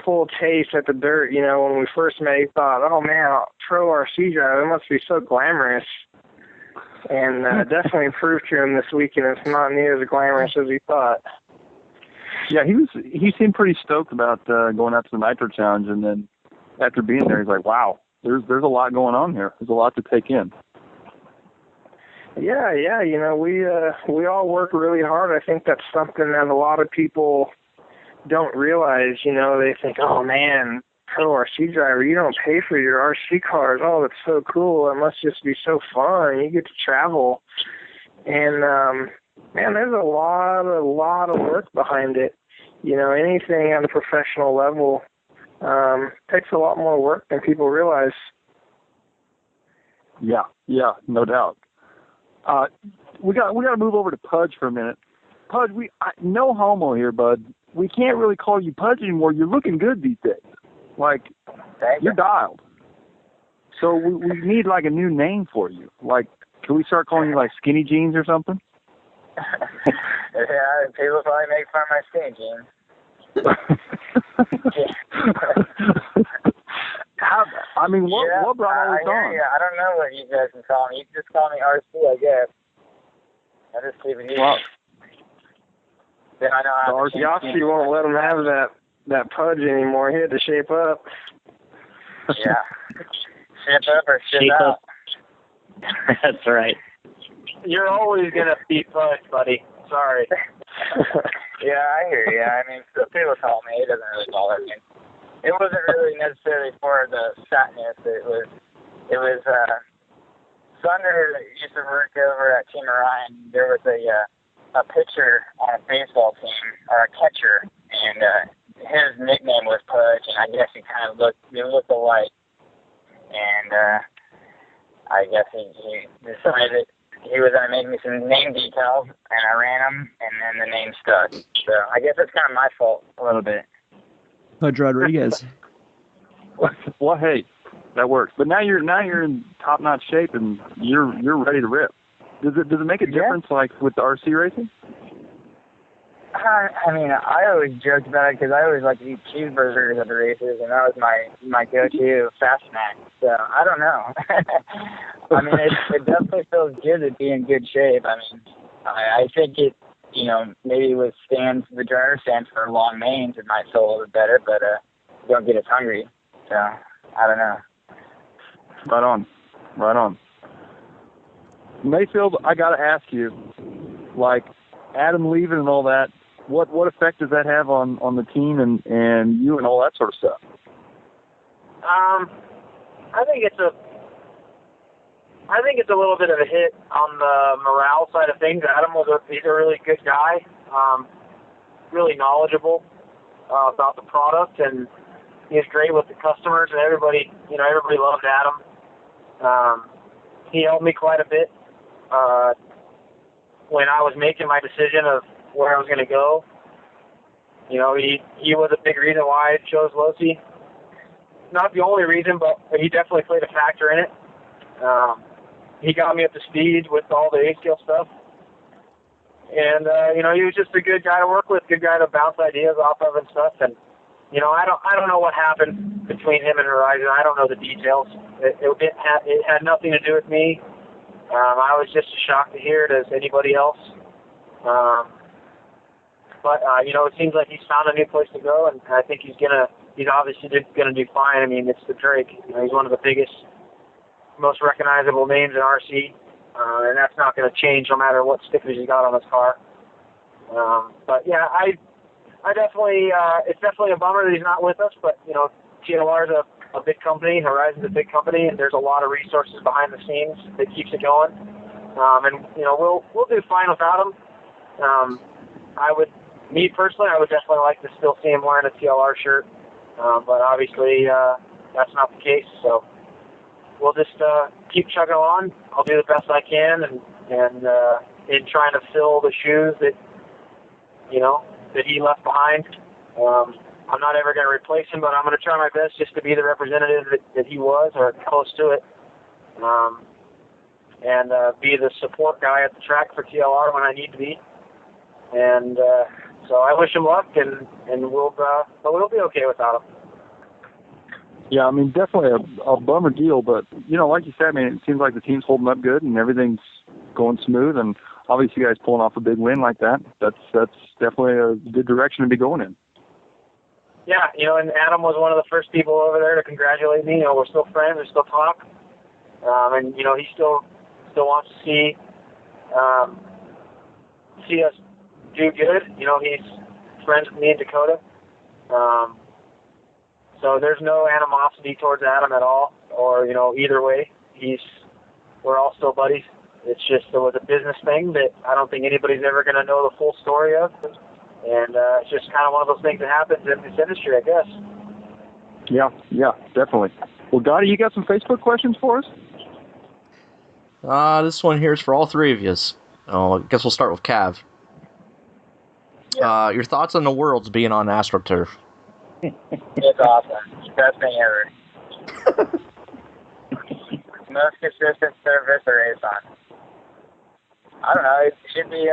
full taste at the dirt. When we first met, he thought, oh man, pro RC driver, it must be so glamorous. And definitely proved to him this weekend it's not near as glamorous as he thought. Yeah, he seemed pretty stoked about going out to the Nitro Challenge, and then after being there, he's like, wow, there's a lot going on here. There's a lot to take in. Yeah, we all work really hard. I think that's something that a lot of people don't realize. They think, oh man, pro RC driver, you don't pay for your RC cars. Oh, that's so cool. It must just be so fun. You get to travel. And, man, there's a lot of work behind it. Anything on a professional level takes a lot more work than people realize. Yeah, no doubt. We got to move over to Pudge for a minute. Pudge, no homo here, bud. We can't really call you Pudge anymore. You're looking good these days. Like, you're dialed. So we need, like, a new name for you. Like, can we start calling you, like, Skinny Jeans or something? Yeah, people probably make fun of my skinny jeans. What brought all this on? I don't know what you guys can call me. You can just call me RC, I guess. I just keep it easy. Well, Then I know how to Yossi won't let him have that pudge anymore. He had to shape up. Yeah. Shape up or shape out. That's right. You're always going to be Pudge, buddy. Sorry. Yeah, I hear you. I mean, people call me. It doesn't really bother me. It wasn't really necessarily for the fatness. It was Thunder that used to work over at Team Ryan. There was a pitcher on a baseball team, or a catcher, and his nickname was Pudge, and I guess he looked alike. And I guess he decided he was going to make me some name decals, and I ran them, and then the name stuck. So I guess it's kind of my fault a little bit. Pudge Rodriguez. Well, hey, that works. But now you're in top-notch shape, and you're ready to rip. Does it make a difference, like with the RC racing? I mean, I always joked about it because I always like to eat cheeseburgers at the races, and that was my go-to fast snack. So I don't know. I mean, it definitely feels good to be in good shape. I mean, I think it, maybe with the driver stands for long mains, it might feel a little bit better, but you don't get as hungry. So I don't know. Right on. Maifield, I got to ask you, like Adam leaving and all that, what effect does that have on the team and you and all that sort of stuff? I think it's a little bit of a hit on the morale side of things. Adam he's a really good guy, really knowledgeable about the product, and he's great with the customers, and everybody loved Adam. He helped me quite a bit when I was making my decision of where I was going to go. He was a big reason why I chose Losi. Not the only reason, but he definitely played a factor in it. He got me up to speed with all the A-scale stuff. And, he was just a good guy to work with, good guy to bounce ideas off of and stuff. And, I don't know what happened between him and Horizon. I don't know the details. It had nothing to do with me. I was just as shocked to hear it as anybody else. But it seems like he's found a new place to go, and I think he's obviously gonna do fine. I mean, it's the Drake. He's one of the biggest, most recognizable names in RC, and that's not gonna change no matter what stickers he's got on his car. But yeah, I definitely, it's definitely a bummer that he's not with us. But TLR is a big company, Horizon's a big company, and there's a lot of resources behind the scenes that keeps it going. And we'll do fine without him. Me personally, I would definitely like to still see him wearing a TLR shirt, but obviously that's not the case. So we'll just keep chugging along. I'll do the best I can, and in trying to fill the shoes that that he left behind. I'm not ever going to replace him, but I'm going to try my best just to be the representative that he was, or close to it, and be the support guy at the track for TLR when I need to be. And so I wish him luck, and we'll be okay without him. Yeah, I mean, definitely a bummer deal, but like you said, I mean, it seems like the team's holding up good and everything's going smooth, and obviously you guys pulling off a big win like that, that's definitely a good direction to be going in. Yeah, and Adam was one of the first people over there to congratulate me. We're still friends, we still talk, and he still wants to see us do good. He's friends with me and Dakota. So there's no animosity towards Adam at all, or either way. We're all still buddies. It's just there was a business thing that I don't think anybody's ever going to know the full story of, and it's just kind of one of those things that happens in this industry, I guess. Yeah, definitely. Well, Gotti, you got some Facebook questions for us? This one here is for all three of you. I guess we'll start with Cav. Your thoughts on the Worlds being on AstroTurf? It's awesome. Best thing ever. Most consistent service or race on. I don't know. It should be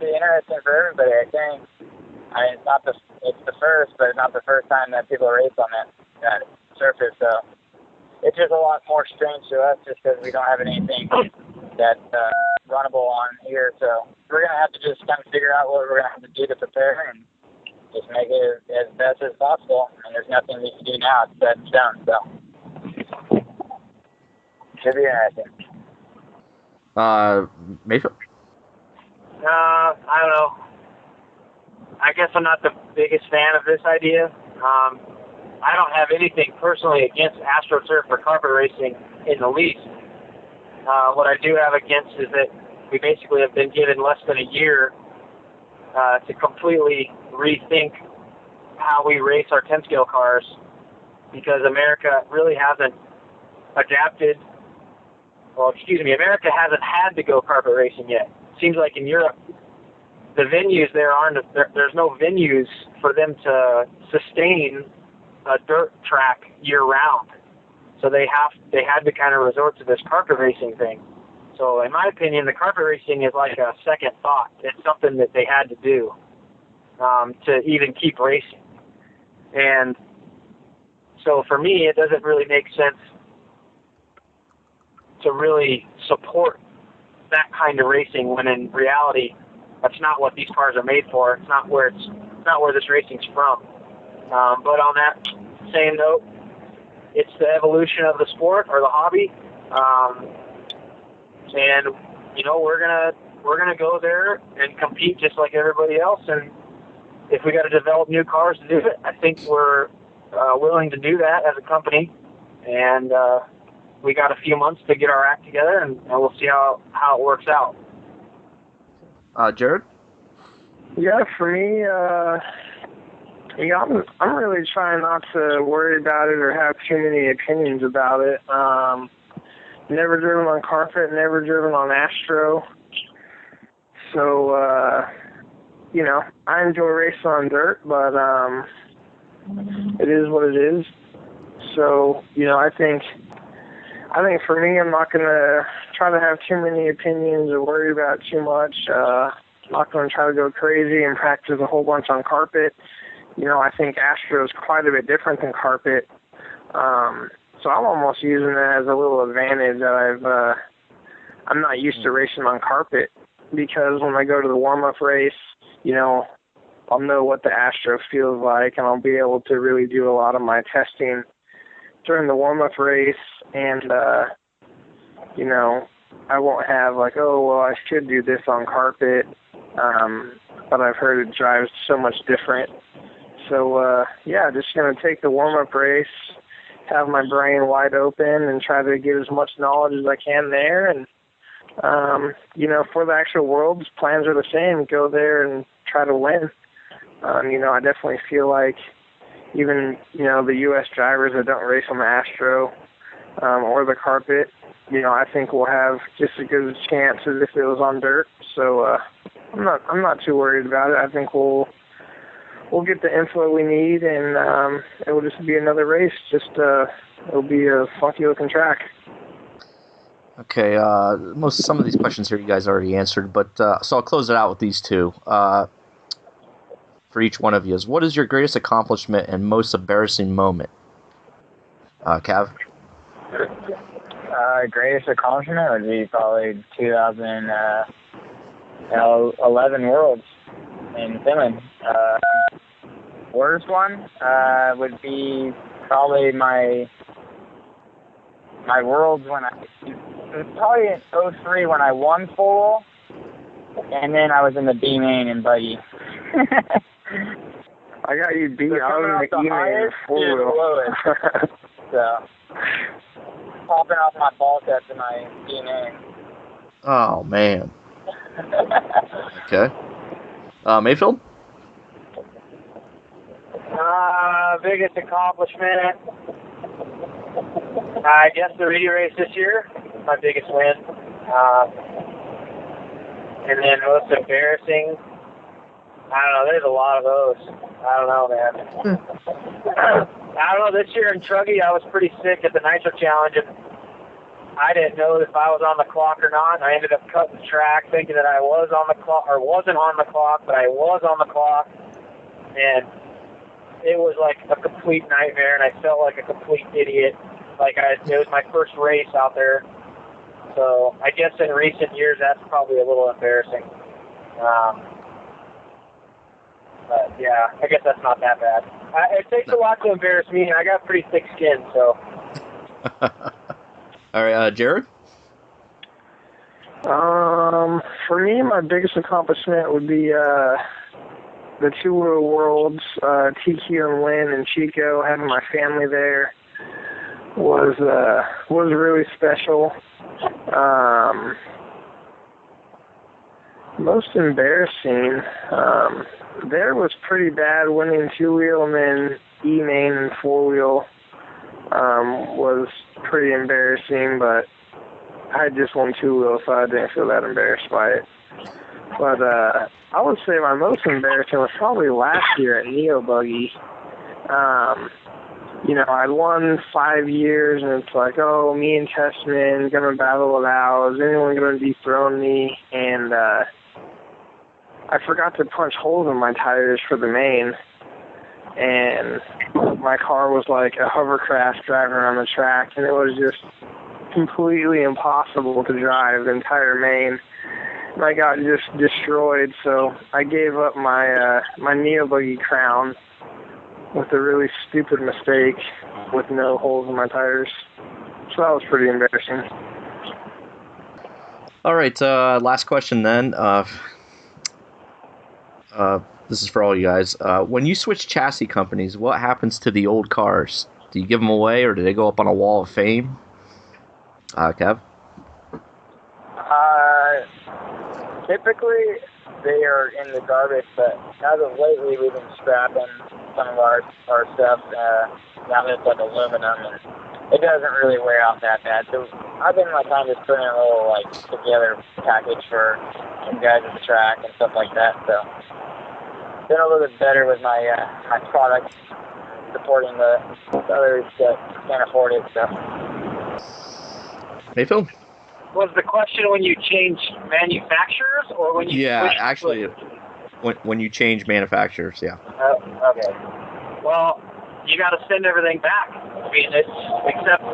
interesting for everybody, I think. I mean, it's the first, but it's not the first time that people race on it. that surface. So it's just a lot more strange to us just because we don't have anything that's runnable on here. So we're going to have to just kind of figure out what we're going to have to do to prepare and just make it as best as possible. And there's nothing we can do now. It's set in stone. So should be interesting. Mayfield? I don't know. I guess I'm not the biggest fan of this idea. I don't have anything personally against AstroTurf or carpet racing in the least. What I do have against is that we basically have been given less than a year to completely rethink how we race our 10-scale cars, because America really hasn't adapted. America hasn't had to go carpet racing yet. Seems like in Europe, the venues there's no venues for them to sustain a dirt track year round. So they had to kind of resort to this carpet racing thing. So in my opinion, the carpet racing is like a second thought. It's something that they had to do to even keep racing. And so for me, it doesn't really make sense to really support that kind of racing when in reality that's not what these cars are made for. It's not where this racing's from. But on that same note, it's the evolution of the sport or the hobby, and we're gonna go there and compete just like everybody else. And if we got to develop new cars to do it, I think we're willing to do that as a company. And we got a few months to get our act together, and we'll see how it works out. Jared? Yeah, for me, I'm really trying not to worry about it or have too many opinions about it. Never driven on carpet, never driven on Astro. So, I enjoy racing on dirt, but it is what it is. So, I think for me, I'm not going to try to have too many opinions or worry about too much. I'm not going to try to go crazy and practice a whole bunch on carpet. I think Astro is quite a bit different than carpet. So I'm almost using it as a little advantage that I'm not used to racing on carpet, because when I go to the warm-up race, I'll know what the Astro feels like, and I'll be able to really do a lot of my testing during the warm-up race, and, I won't have like, I should do this on carpet, but I've heard it drives so much different. So, just going to take the warm-up race, have my brain wide open, and try to get as much knowledge as I can there. And, for the actual Worlds, plans are the same. Go there and try to win. I definitely feel like even, the U.S. drivers that don't race on the Astro or the carpet, I think we'll have just as good a chance as if it was on dirt. So I'm not too worried about it. I think we'll get the info we need, and it will just be another race. It'll be a funky looking track. Okay, some of these questions here you guys already answered, but so I'll close it out with these two. For each one of you, what is your greatest accomplishment and most embarrassing moment? Cav? Greatest accomplishment would be probably 2011 Worlds in Finland. Worst one would be probably my Worlds probably in 03 when I won full, and then I was in the B main in buggy. I got you beat. I was in the E main full. So popping off my ball caps in my B main. Oh man. Okay. Mayfield? Biggest accomplishment, I guess the Reedy race this year, my biggest win. And then most embarrassing, I don't know, there's a lot of those. I don't know, man. I don't know, this year in Truggy, I was pretty sick at the Nitro Challenge, and I didn't know if I was on the clock or not. I ended up cutting the track thinking that I was on the clock, or wasn't on the clock, but I was on the clock. And it was like a complete nightmare, and I felt like a complete idiot. It was my first race out there, so I guess in recent years that's probably a little embarrassing. But yeah, I guess that's not that bad. It takes a lot to embarrass me, and I got pretty thick skin, so. All right, Jared? For me, my biggest accomplishment would be the two-wheel worlds, TQ and Lynn and Chico. Having my family there was really special. Most embarrassing, there was pretty bad winning two-wheel, and then E-main and four-wheel was pretty embarrassing, but I just won two-wheel, so I didn't feel that embarrassed by it. But I would say my most embarrassing was probably last year at Neo Buggy. I won 5 years, and it's like, oh, me and Testman gonna battle it out. Is anyone gonna dethrone me? And I forgot to punch holes in my tires for the main, and my car was like a hovercraft driving around the track, and it was just completely impossible to drive the entire main. And I got just destroyed, so I gave up my Neo Buggy crown with a really stupid mistake with no holes in my tires. So that was pretty embarrassing. All right, last question then. This is for all you guys. When you switch chassis companies, what happens to the old cars? Do you give them away, or do they go up on a wall of fame? Kev? Typically, they are in the garbage, but as of lately, we've been scrapping some of our stuff. Now that it's like aluminum, and it doesn't really wear out that bad. So I've been kind of just putting a little together package for some guys at the track and stuff like that. So been a little bit better with my my product, supporting the others that can't afford it. So. Mayfield? Was the question when you change manufacturers or when you switch? Actually, when you change manufacturers, yeah. Okay. Well, you got to send everything back. I mean, except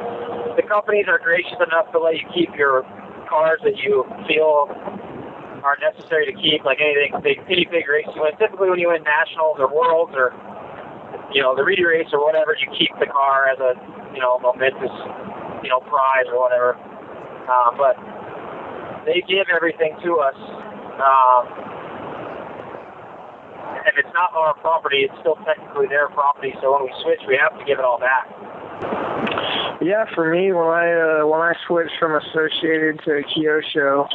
the companies are gracious enough to let you keep your cars that you feel are necessary to keep, like any big race you win. Typically, when you win nationals or worlds or the Reedy race or whatever, you keep the car as a momentous prize or whatever. But they give everything to us. If it's not our property, it's still technically their property. So when we switch, we have to give it all back. Yeah, for me, when I switched from Associated to Kyosho,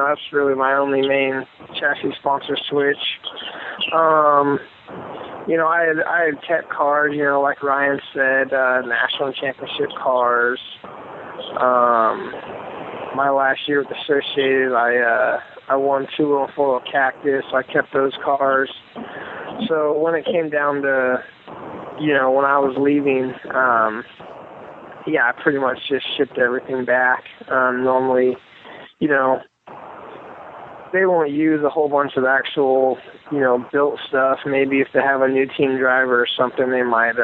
that's really my only main chassis sponsor switch. I had kept cars, like Ryan said, national championship cars. My last year with Associated, I won 2 and 4 of Cactus. I kept those cars. So when it came down to, when I was leaving, I pretty much just shipped everything back. Normally, they won't use a whole bunch of actual, built stuff. Maybe if they have a new team driver or something, they might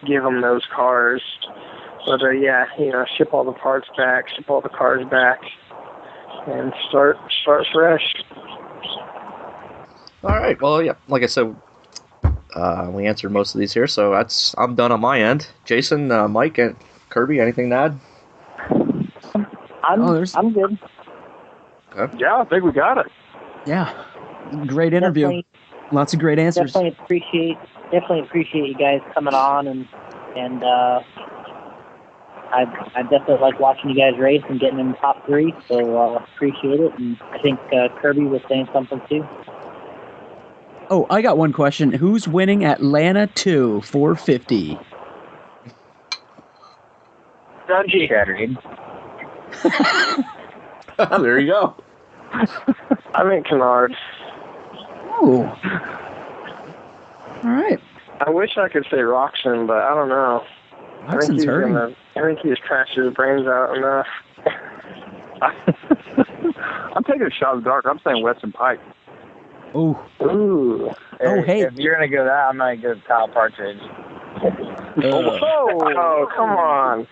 give them those cars. But ship all the parts back, ship all the cars back, and start fresh. All right. Well, yeah. Like I said, we answered most of these here, so I'm done on my end. Jason, Mike, and Kirby, anything to add? I'm good. Okay. Yeah, I think we got it. Yeah, great interview. Definitely, Lots of great answers. Definitely appreciate you guys coming on, and I definitely like watching you guys race and getting in the top 3, so appreciate it. And I think Kirby was saying something too. Oh, I got one question. Who's winning Atlanta 2 450? Dungy. Saturday. There you go. I'm in Kennard. Oh. All right. I wish I could say Roxon, but I don't know. Roxon's hurting. I think he's trashed his brains out enough. I'm taking a shot in the dark. I'm saying Weston Pike. Ooh. Ooh. hey. If you're gonna go that, I'm gonna go Kyle Partridge. Oh, come on.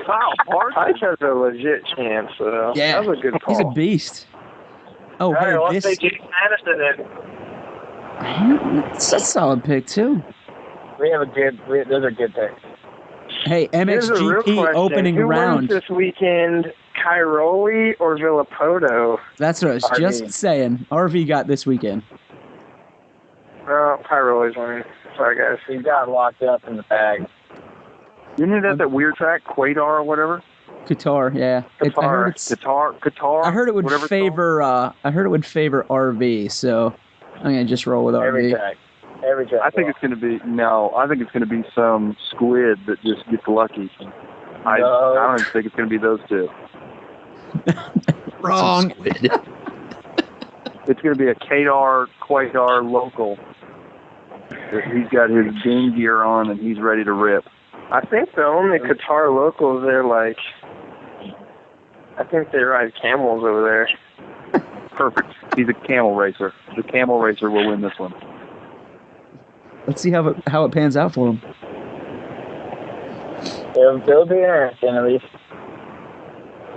Kyle Partridge has a legit chance, though. Yeah, that was a good call. He's a beast. Oh, All right, hey, let's say Jason Aniston then. That's a solid pick too. We have those are good picks. Hey, Here's a real MXGP question. opening Who round. wins this weekend, Cairoli or Villapoto? That's what I was RV. just saying. RV got this weekend. No, Cairoli's winning. Sorry, guys. He got locked up in the bag. You knew that weird track, Quadar or whatever? Qatar, yeah. Qatar. I heard it would favor. I heard it would favor RV, so I'm gonna just roll with RV. Every track. I think it's gonna be some squid that just gets lucky. I don't even think it's gonna be those two. Wrong. It's gonna be a Quadar local. He's got his game gear on and he's ready to rip. I think the only Qatar locals I think they ride camels over there. Perfect. He's a camel racer. The camel racer will win this one. Let's see how it pans out for him. It'll be interesting, at least.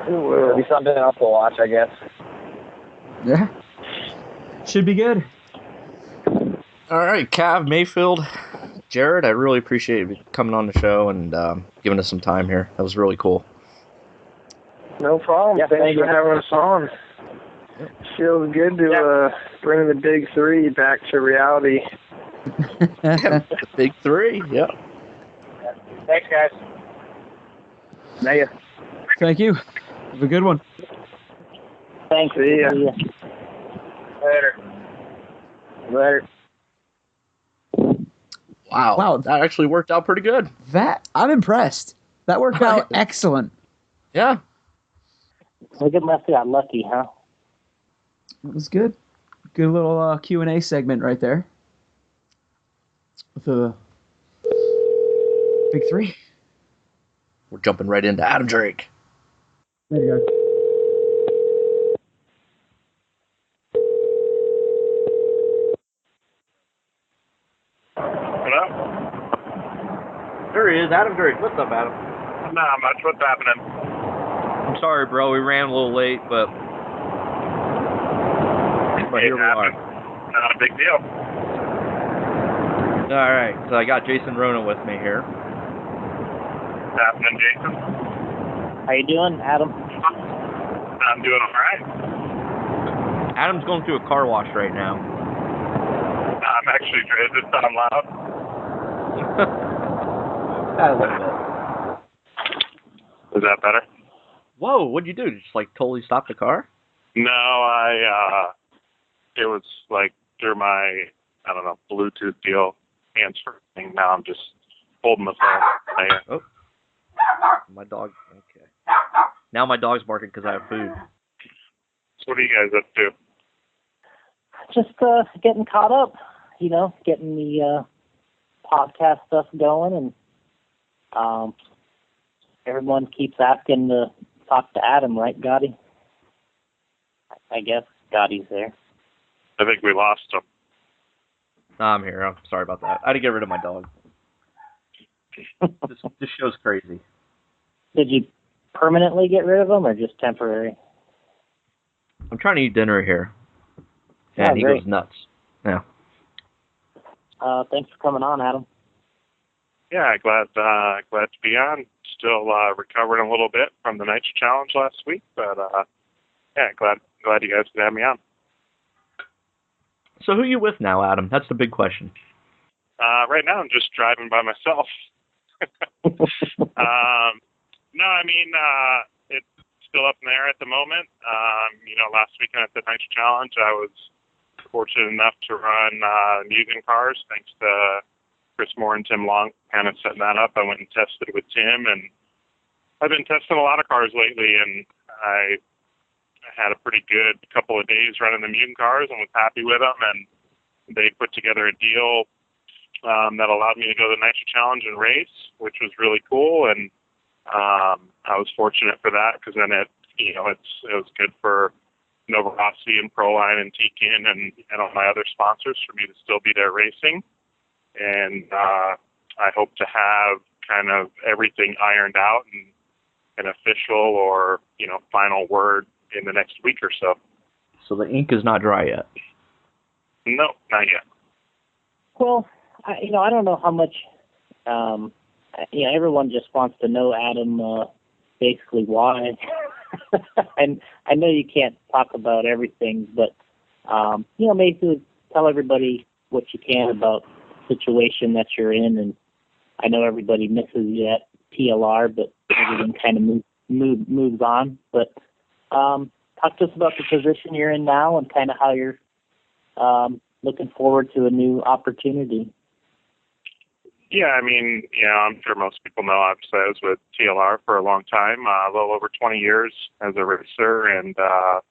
It'll be something else to watch, I guess. Yeah. Should be good. All right, Cav, Mayfield, Jared, I really appreciate you coming on the show and giving us some time here. That was really cool. No problem. Yeah, Thanks for having us on. Yep. Feels good to bring the big three back to reality. Big three, yeah. Thanks, guys. See ya. Thank you. Have a good one. Thanks. See ya. Later. Wow, that actually worked out pretty good. I'm impressed. That worked out excellent. Yeah. Look at Lefty got lucky, huh? It was good. Good little Q&A segment right there. With the big three. We're jumping right into Adam Drake. There you go. There he is, Adam Drake. What's up, Adam? Not much. What's happening? I'm sorry, bro. We ran a little late, but here we are. Not a big deal. All right, so I got Jason Rona with me here. What's happening, Jason? How you doing, Adam? I'm doing all right. Adam's going through a car wash right now. I'm actually. Is it sound loud? A little bit. Is that better? Whoa, what'd you do? Just totally stop the car? No, it was through my, Bluetooth deal, answer thing. Now I'm just holding the phone. Oh. My dog, okay. Now my dog's barking because I have food. So what are you guys up to? Just getting caught up, getting the podcast stuff going, and everyone keeps asking to talk to Adam, right, Gotti? I guess Gotti's there. I think we lost him. No, I'm here. I'm sorry about that. I had to get rid of my dog. This show's crazy. Did you permanently get rid of him or just temporary? I'm trying to eat dinner here. And he goes nuts. Yeah. Thanks for coming on, Adam. Yeah, glad to be on. Still recovering a little bit from the Nitro Challenge last week, but glad you guys could have me on. So who are you with now, Adam? That's the big question. Right now I'm just driving by myself. No, I mean, it's still up in the air at the moment. Last weekend at the Nitro Challenge, I was fortunate enough to run Mugen cars, thanks to Chris Moore and Tim Long kind of setting that up. I went and tested with Tim, and I've been testing a lot of cars lately, and I had a pretty good couple of days running the Mugen cars and was happy with them, and they put together a deal that allowed me to go to the Nitro Challenge and race, which was really cool, and I was fortunate for that because then it was good for Nova Rossi and Proline and Tekin and all my other sponsors for me to still be there racing. And I hope to have kind of everything ironed out and an official or, final word in the next week or so. So the ink is not dry yet? No, not yet. Well, I don't know how much, everyone just wants to know, Adam, basically why. And I know you can't talk about everything, but, maybe tell everybody what you can about the situation that you're in. And I know everybody misses you at TLR, but everything kind of moves on. But talk to us about the position you're in now and kind of how you're looking forward to a new opportunity. Yeah, I'm sure most people know I was with TLR for a long time, a little over 20 years as a racer and a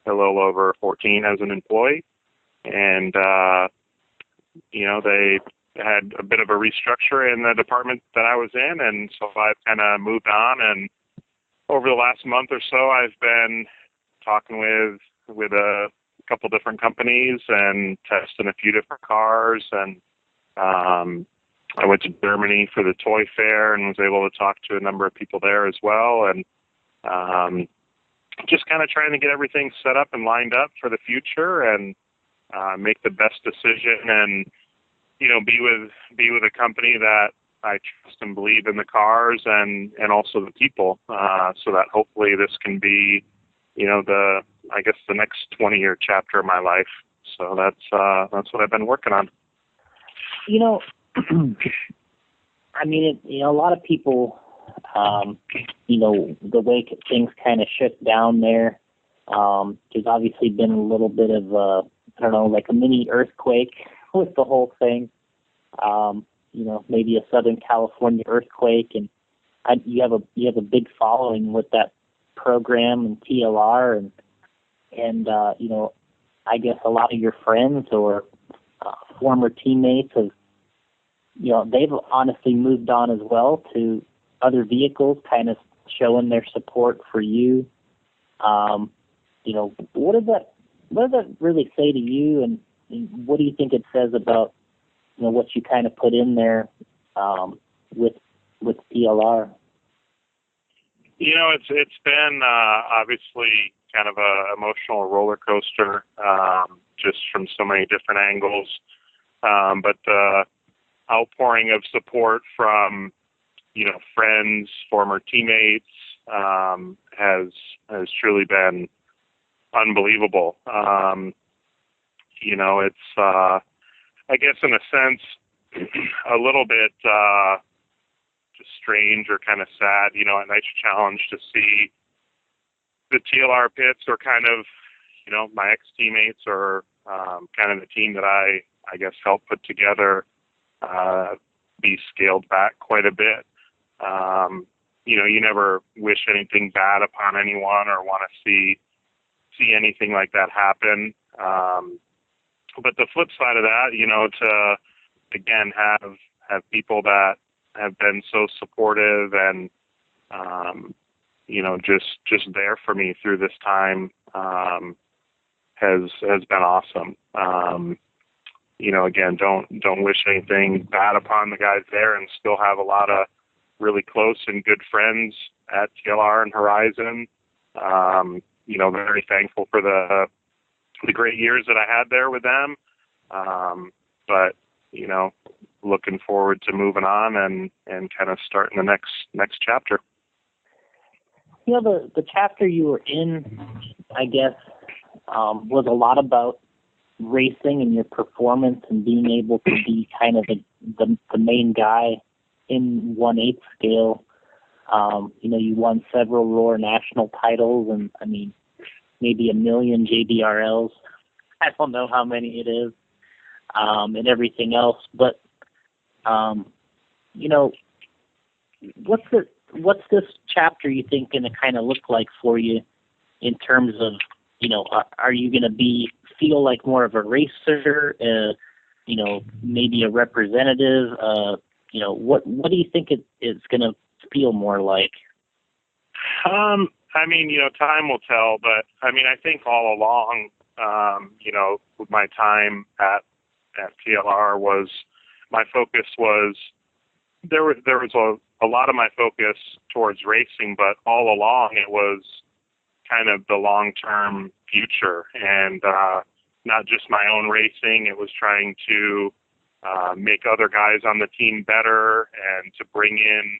little over 14 as an employee. And, they had a bit of a restructure in the department that I was in, and so I've kind of moved on. And over the last month or so, I've been talking with a couple different companies and testing a few different cars. And I went to Germany for the toy fair and was able to talk to a number of people there as well. And just kind of trying to get everything set up and lined up for the future and make the best decision and, be with a company that I trust and believe in the cars and also the people, so that hopefully this can be, the next 20-year chapter of my life. So that's what I've been working on. A lot of people, the way things kind of shook down there, there's obviously been a little bit of like a mini earthquake with the whole thing. Maybe a Southern California earthquake, and you have a big following with that program and TLR, and I guess a lot of your friends or former teammates have, they've honestly moved on as well to other vehicles, kind of showing their support for you. What does that really say to you, and what do you think it says about what you kind of put in there with TLR? It's been obviously kind of a emotional roller coaster, just from so many different angles. But the outpouring of support from friends, former teammates, has truly been unbelievable. It's I guess in a sense a little bit just strange or kind of sad, at Nitro Challenge to see the TLR pits or kind of, my ex-teammates or kind of the team that I guess helped put together be scaled back quite a bit. You never wish anything bad upon anyone or want to see anything like that happen. But the flip side of that, to again have people that have been so supportive and just there for me through this time has been awesome. Again, don't wish anything bad upon the guys there, and still have a lot of really close and good friends at TLR and Horizon. Very thankful for the great years that I had there with them. But, looking forward to moving on and kind of starting the next chapter. The chapter you were in, I guess, was a lot about racing and your performance and being able to be kind of the main guy in 1/8 scale. You won several Roar national titles and, maybe 1 million JBRLs. I don't know how many it is, and everything else. But, what's this chapter you think going to kind of look like for you in terms of, are you going to feel like more of a racer, maybe a representative? What do you think it's going to feel more like? I mean, time will tell, but I mean, I think all along, with my time at TLR my focus was, there was a lot of my focus towards racing, but all along it was kind of the long-term future, and not just my own racing. It was trying to make other guys on the team better and to bring in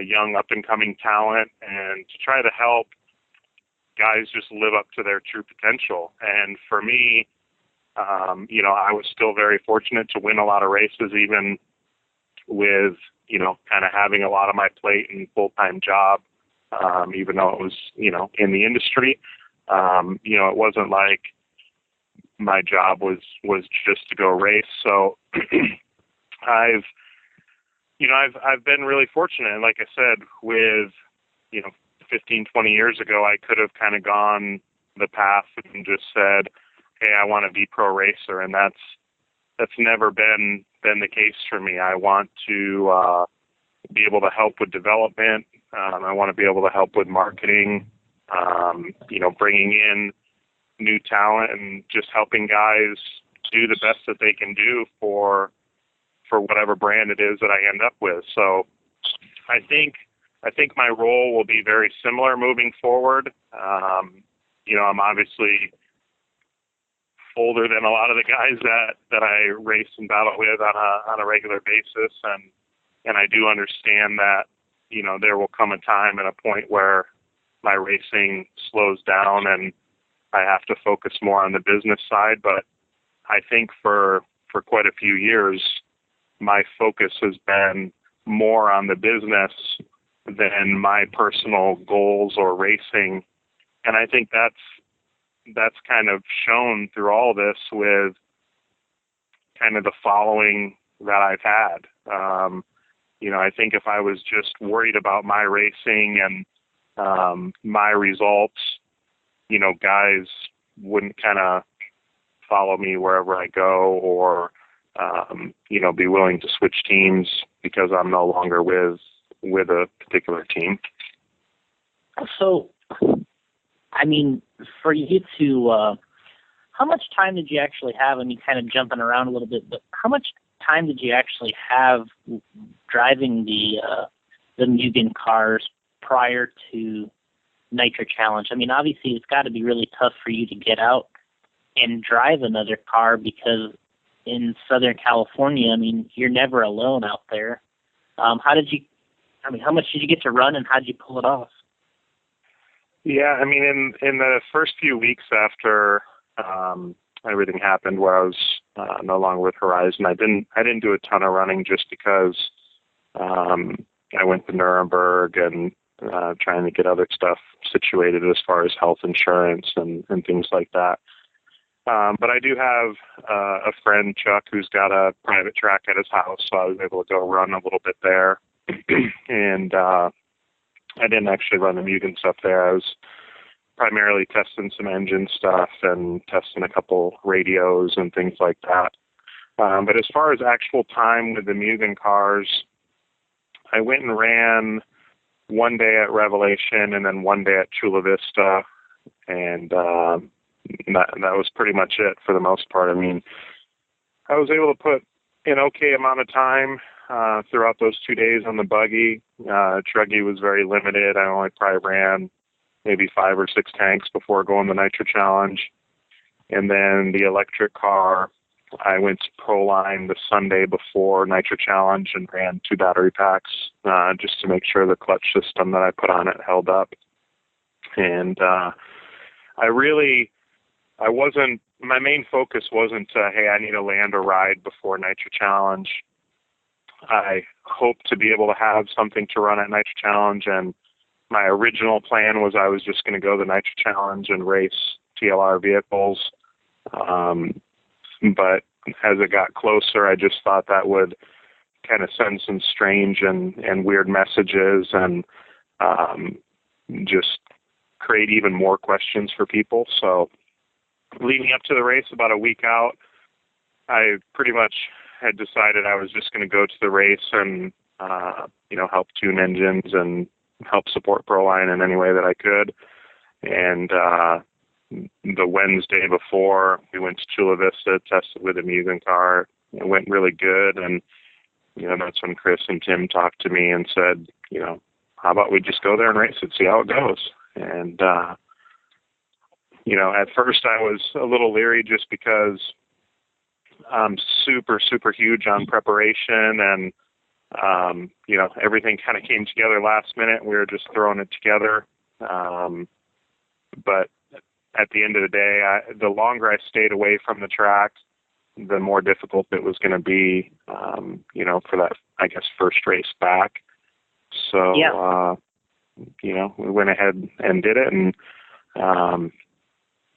young up-and-coming talent and to try to help guys just live up to their true potential. And for me, I was still very fortunate to win a lot of races, even with, kind of having a lot of my plate and full-time job, even though it was, in the industry. It wasn't like my job was just to go race. So I've been really fortunate. And like I said, with, 15, 20 years ago, I could have kind of gone the path and just said, hey, I want to be pro racer. And that's never been the case for me. I want to be able to help with development. I want to be able to help with marketing, bringing in new talent and just helping guys do the best that they can do for whatever brand it is that I end up with. So I think my role will be very similar moving forward. I'm obviously older than a lot of the guys that I race and battle with on a regular basis, and I do understand that there will come a time and a point where my racing slows down and I have to focus more on the business side. But I think for quite a few years, my focus has been more on the business than my personal goals or racing. And I think that's kind of shown through all this with kind of the following that I've had. I think if I was just worried about my racing and my results, guys wouldn't kind of follow me wherever I go, or be willing to switch teams because I'm no longer with a particular team. So, I mean, for you to, how much time did you actually have? I mean, kind of jumping around a little bit, but how much time did you actually have driving the Mugen cars prior to Nitro Challenge? I mean, obviously it's got to be really tough for you to get out and drive another car, because in Southern California, I mean, you're never alone out there. How much did you get to run, and how did you pull it off? Yeah, I mean, in the first few weeks after everything happened, where I was no longer with Horizon, I didn't do a ton of running just because I went to Nuremberg and trying to get other stuff situated as far as health insurance and things like that. But I do have a friend, Chuck, who's got a private track at his house, so I was able to go run a little bit there. And I didn't actually run the Mugen stuff there. I was primarily testing some engine stuff and testing a couple radios and things like that. But as far as actual time with the Mugen cars, I went and ran one day at Revelation and then one day at Chula Vista, and that was pretty much it for the most part. I mean, I was able to put an okay amount of time throughout those 2 days on the buggy. Truggy was very limited. I only probably ran maybe 5 or 6 tanks before going to Nitro Challenge. And then the electric car, I went to Proline the Sunday before Nitro Challenge and ran 2 battery packs just to make sure the clutch system that I put on it held up. And my main focus wasn't, hey, I need to land a ride before Nitro Challenge. I hope to be able to have something to run at Nitro Challenge, and my original plan was I was just going to go to Nitro Challenge and race TLR vehicles. But as it got closer, I just thought that would kind of send some strange and weird messages and just create even more questions for people. So leading up to the race, about a week out, I pretty much had decided I was just going to go to the race and, help tune engines and help support Proline in any way that I could. And the Wednesday before, we went to Chula Vista, tested with a Mugen car. It went really good, and that's when Chris and Tim talked to me and said, how about we just go there and race it, see how it goes. And at first I was a little leery just because I'm super, super huge on preparation, and everything kind of came together last minute. We were just throwing it together. But at the end of the day, the longer I stayed away from the track, the more difficult it was going to be, for that, I guess, first race back. So, we went ahead and did it, and,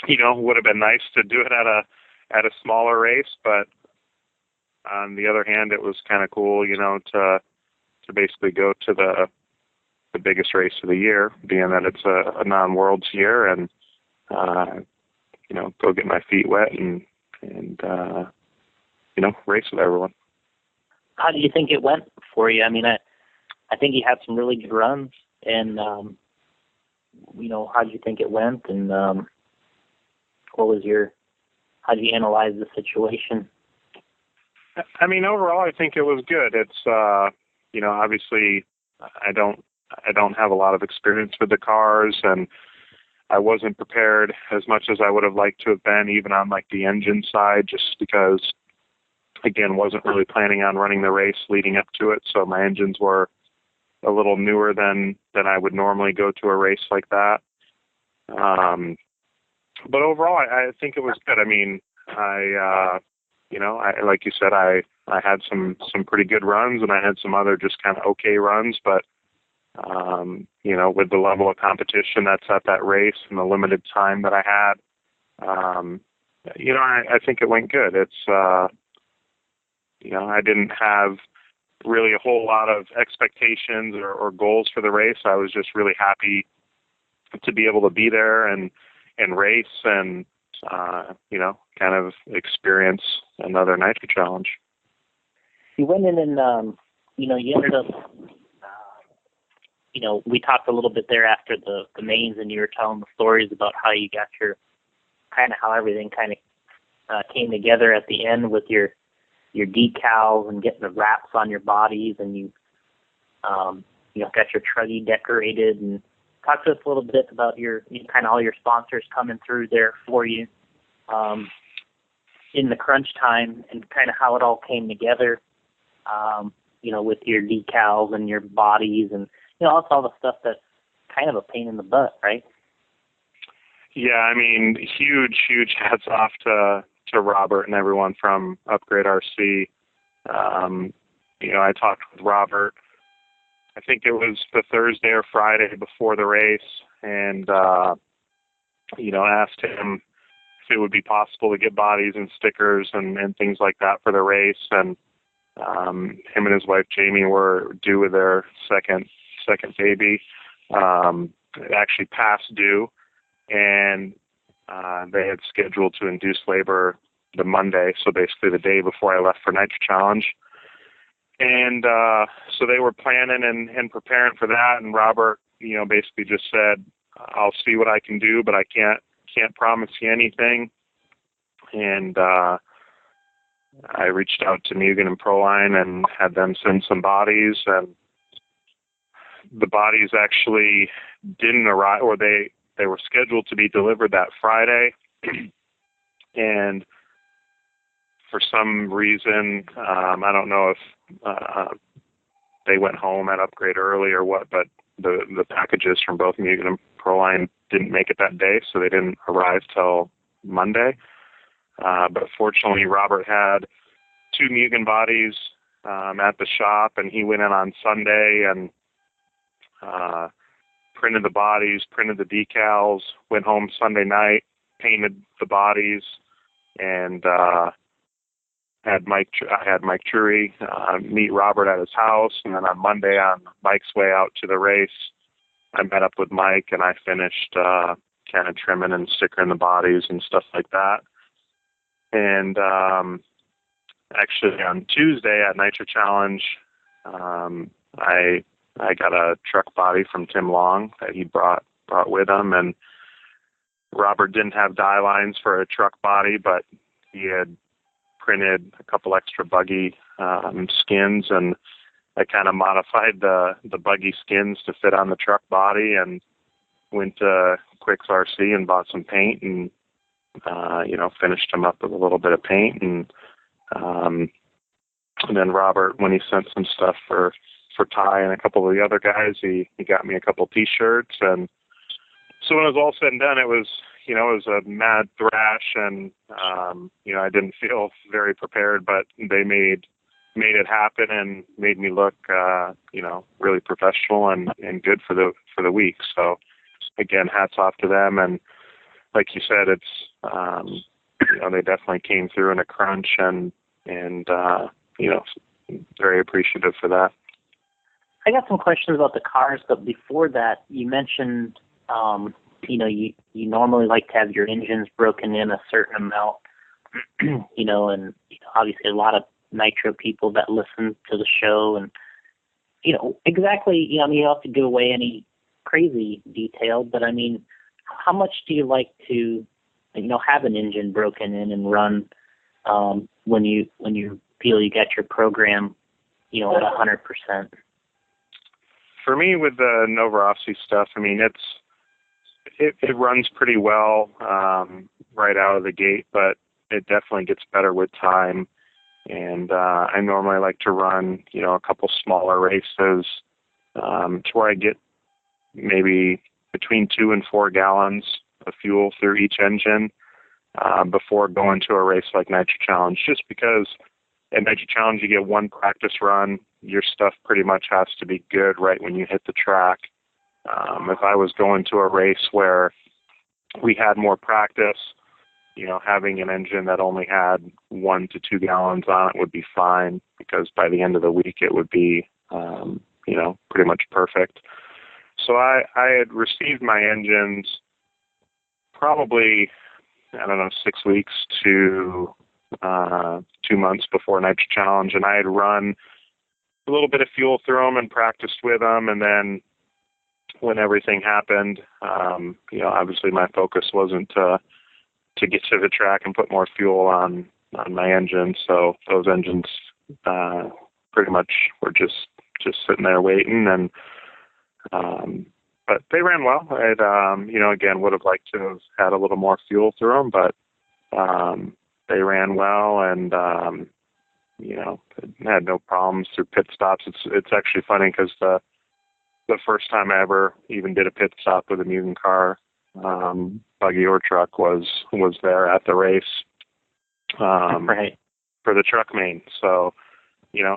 would have been nice to do it at a smaller race, but on the other hand, it was kind of cool, to basically go to the biggest race of the year, being that it's a non-worlds year, and go get my feet wet and race with everyone. How do you think it went for you? I mean, I think you had some really good runs, and how do you think it went, and how do you analyze the situation? I mean, overall, I think it was good. It's obviously I don't have a lot of experience with the cars, and I wasn't prepared as much as I would have liked to have been, even on like the engine side, just because, again, wasn't really planning on running the race leading up to it. So my engines were a little newer than I would normally go to a race like that. But overall, I think it was good. I mean, I like you said, I had some pretty good runs, and I had some other just kind of okay runs, but with the level of competition that's at that race and the limited time that I had, I think it went good. It's, I didn't have really a whole lot of expectations or goals for the race. I was just really happy to be able to be there and race and, kind of experience another Nitro Challenge. You went in and, you ended up, we talked a little bit there after the mains, and you were telling the stories about how you got how everything kind of came together at the end with your decals and getting the wraps on your bodies, and you got your truggy decorated. And talk to us a little bit about your kind of all your sponsors coming through there for you in the crunch time, and kind of how it all came together, with your decals and your bodies, and that's all the stuff that's kind of a pain in the butt, right? Yeah, I mean, huge hats off to Robert and everyone from Upgrade RC. I talked with Robert, I think it was the Thursday or Friday before the race, and, asked him if it would be possible to get bodies and stickers and things like that for the race. And him and his wife, Jamie, were due with their second baby. It actually passed due, and they had scheduled to induce labor the Monday, so basically the day before I left for Nitro Challenge. And so they were planning and preparing for that, and Robert, basically just said, I'll see what I can do, but I can't promise you anything. And I reached out to Mugen and Proline and had them send some bodies, and the bodies actually didn't arrive, or they were scheduled to be delivered that Friday. And for some reason, I don't know if they went home at Upgrade early or what, but the packages from both Mugen and Proline didn't make it that day, so they didn't arrive till Monday. But fortunately, Robert had 2 Mugen bodies at the shop, and he went in on Sunday and printed the bodies, printed the decals, went home Sunday night, painted the bodies, and I had Mike Trury meet Robert at his house, and then on Monday, on Mike's way out to the race, I met up with Mike, and I finished kind of trimming and stickering the bodies and stuff like that. And actually on Tuesday at Nitro Challenge, I I got a truck body from Tim Long that he brought with him, and Robert didn't have die lines for a truck body, but he had printed a couple extra buggy skins, and I kind of modified the buggy skins to fit on the truck body, and went to Quick's RC and bought some paint, and finished them up with a little bit of paint, and then Robert, when he sent some stuff for Ty and a couple of the other guys, he got me a couple T-shirts, and so when it was all said and done, it was a mad thrash, and I didn't feel very prepared, but they made it happen and made me look really professional and good for the week. So again, hats off to them, and like you said, it's they definitely came through in a crunch, and very appreciative for that. I got some questions about the cars, but before that, you mentioned, you normally like to have your engines broken in a certain amount, and obviously a lot of nitro people that listen to the show, and, exactly, you don't have to give away any crazy detail, but I mean, how much do you like to, have an engine broken in and run when you feel you got your program, at 100%? For me, with the Nova Rossi stuff, I mean, it runs pretty well right out of the gate, but it definitely gets better with time. And I normally like to run, a couple smaller races to where I get maybe between 2 and 4 gallons of fuel through each engine before going to a race like Nitro Challenge, just because at Nitro Challenge you get one practice run. Your stuff pretty much has to be good right when you hit the track. If I was going to a race where we had more practice, having an engine that only had 1 to 2 gallons on it would be fine, because by the end of the week it would be, pretty much perfect. So I had received my engines probably, 6 weeks to 2 months before Nitro Challenge, and I had run a little bit of fuel through them and practiced with them, and then when everything happened, obviously my focus wasn't to get to the track and put more fuel on my engine, so those engines pretty much were just sitting there waiting, and but they ran well. It again, would have liked to have had a little more fuel through them, but they ran well, and had no problems through pit stops. It's actually funny because the first time I ever even did a pit stop with a Mugen car, buggy or truck, was there at the race right. for the truck main. So,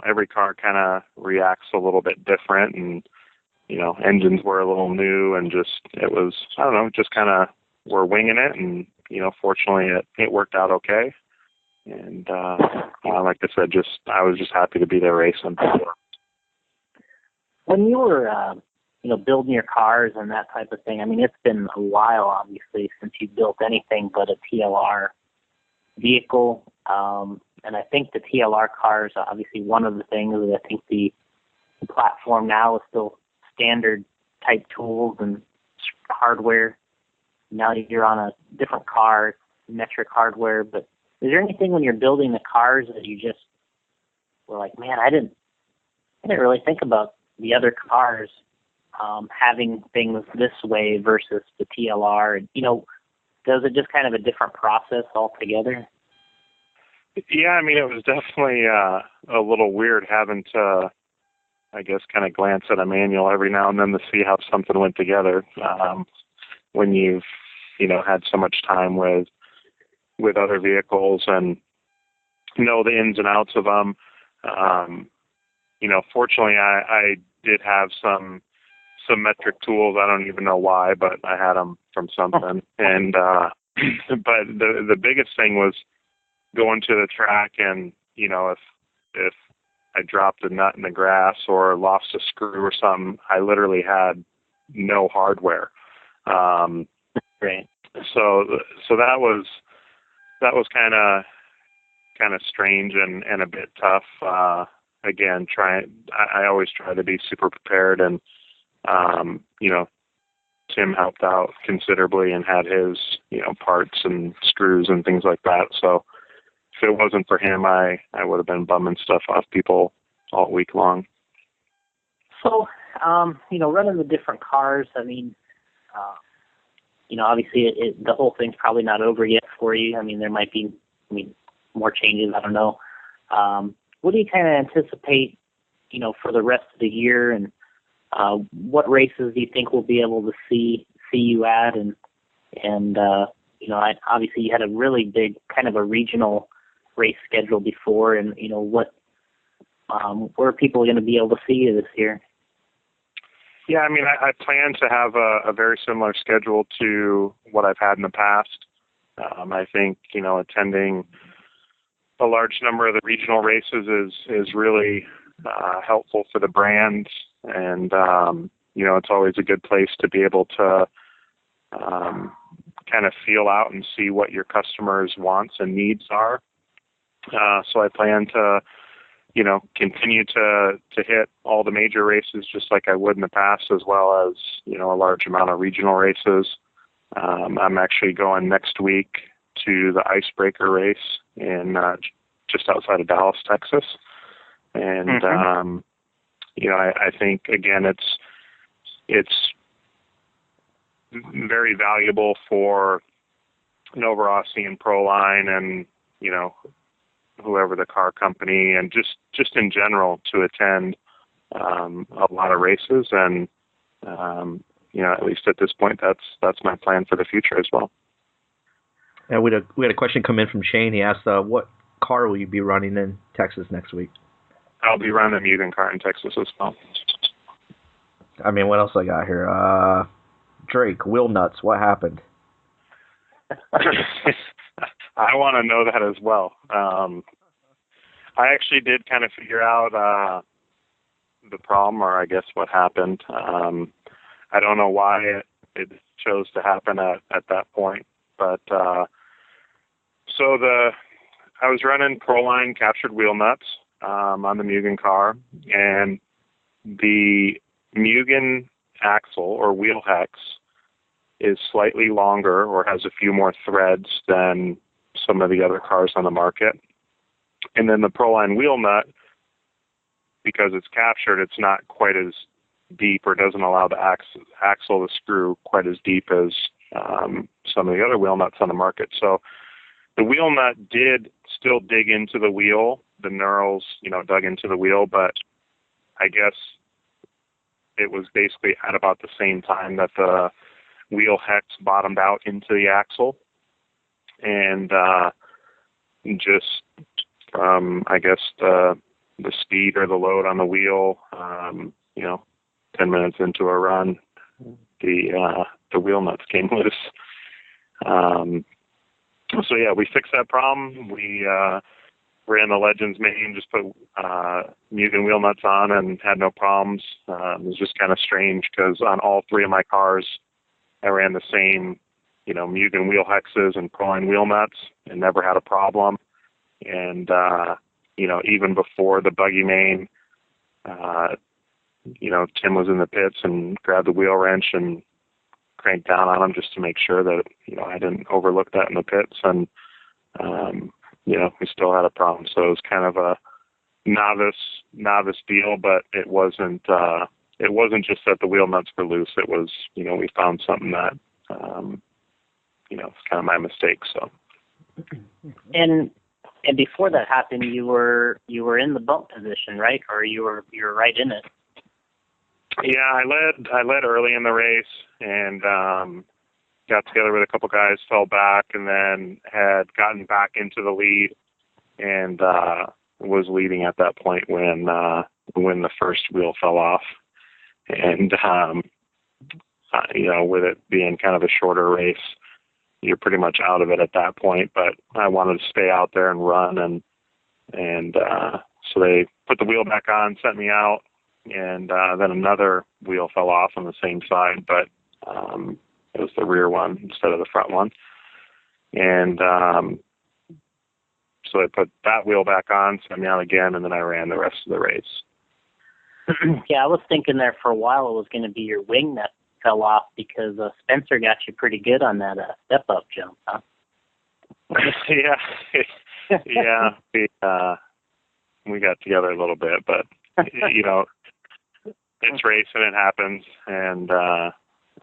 every car kind of reacts a little bit different, and, engines were a little new, and it was, just kind of we're winging it, and, fortunately it worked out okay. And, like I said, I was just happy to be there racing. When you were, building your cars and that type of thing, I mean, it's been a while, obviously, since you built anything but a TLR vehicle. And I think the TLR cars, obviously, one of the things is I think the platform now is still standard type tools and hardware. Now you're on a different car, metric hardware, but is there anything when you're building the cars that you just were like, man, I didn't really think about the other cars having things this way versus the TLR? And, does it just kind of a different process altogether? Yeah, I mean, it was definitely a little weird having to, I guess, kind of glance at a manual every now and then to see how something went together when you've, had so much time with other vehicles and know the ins and outs of them. Fortunately, I did have some metric tools. I don't even know why, but I had them from something. And but the biggest thing was going to the track, and if I dropped a nut in the grass or lost a screw or something, I literally had no hardware. Right. So that was kind of strange and a bit tough. again, I always try to be super prepared, and Tim helped out considerably and had his, parts and screws and things like that. So if it wasn't for him, I would have been bumming stuff off people all week long. So, running the different cars, I mean, obviously the whole thing's probably not over yet for you. I mean, there might be, more changes. I don't know. What do you kind of anticipate, for the rest of the year, and what races do you think we'll be able to see you at? And obviously you had a really big kind of a regional race schedule before, and where are people going to be able to see you this year? Yeah, I mean, I plan to have a very similar schedule to what I've had in the past. I think, attending a large number of the regional races is really helpful for the brand. And, it's always a good place to be able to kind of feel out and see what your customers' wants and needs are. So I plan to, continue to hit all the major races just like I would in the past, as well as, a large amount of regional races. I'm actually going next week to the Icebreaker race in just outside of Dallas, Texas. And, I think, again, it's very valuable for Nova Rossi and Proline and, whoever the car company, and just in general to attend a lot of races. And, at least at this point, that's my plan for the future as well. And we had a question come in from Shane. He asked, what car will you be running in Texas next week? I'll be running a Mugen car in Texas as well. I mean, what else I got here? Drake, wheel nuts, what happened? I want to know that as well. I actually did kind of figure out the problem, or I guess what happened. I don't know why it chose to happen at that point, but I was running Proline captured wheel nuts on the Mugen car, and the Mugen axle or wheel hex is slightly longer or has a few more threads than some of the other cars on the market. And then the Proline wheel nut, because it's captured, it's not quite as deep, or doesn't allow the axle to screw quite as deep as some of the other wheel nuts on the market. So the wheel nut did still dig into the wheel. The knurls, dug into the wheel, but I guess it was basically at about the same time that the wheel hex bottomed out into the axle. And just from, I guess, the speed or the load on the wheel, 10 minutes into a run, the wheel nuts came loose. So yeah, we fixed that problem. We ran the Legends main, just put Mugen wheel nuts on, and had no problems. It was just kind of strange because on all three of my cars, I ran the same, Mugen wheel hexes and Proline wheel nuts, and never had a problem. And even before the buggy main, Tim was in the pits and grabbed the wheel wrench and cranked down on them just to make sure that, I didn't overlook that in the pits. And, we still had a problem. So it was kind of a novice deal, but it wasn't just that the wheel nuts were loose. It was, we found something that, it's kind of my mistake. So. And before that happened, you were in the bump position, right? Or you were right in it. Yeah, I led early in the race, and got together with a couple guys, fell back, and then had gotten back into the lead, and was leading at that point when the first wheel fell off. And with it being kind of a shorter race, you're pretty much out of it at that point. But I wanted to stay out there and run, and so they put the wheel back on, sent me out, and then another wheel fell off on the same side, but it was the rear one instead of the front one. And So I put that wheel back on, sent me out again, and then I ran the rest of the race. Yeah, I was thinking there for a while it was going to be your wing that fell off because Spencer got you pretty good on that step-up jump, huh? Yeah, we got together a little bit, but it's racing, it happens, and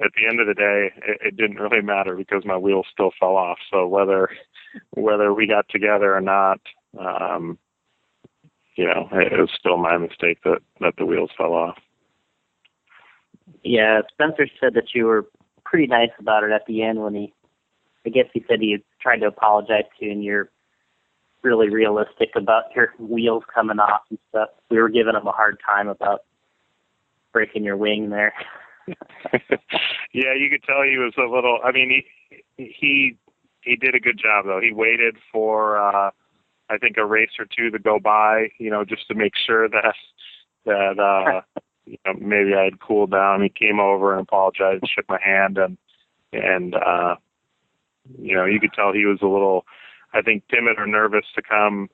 at the end of the day, it didn't really matter because my wheels still fell off. So whether we got together or not, it was still my mistake that the wheels fell off. Yeah, Spencer said that you were pretty nice about it at the end when he said he tried to apologize to you, and you're really realistic about your wheels coming off and stuff. We were giving him a hard time about breaking your wing there. Yeah, you could tell he was a little. I mean, he did a good job though. He waited for I think a race or two to go by, just to make sure that maybe I had cooled down. He came over and apologized, shook my hand, and you could tell he was a little, I think, timid or nervous to come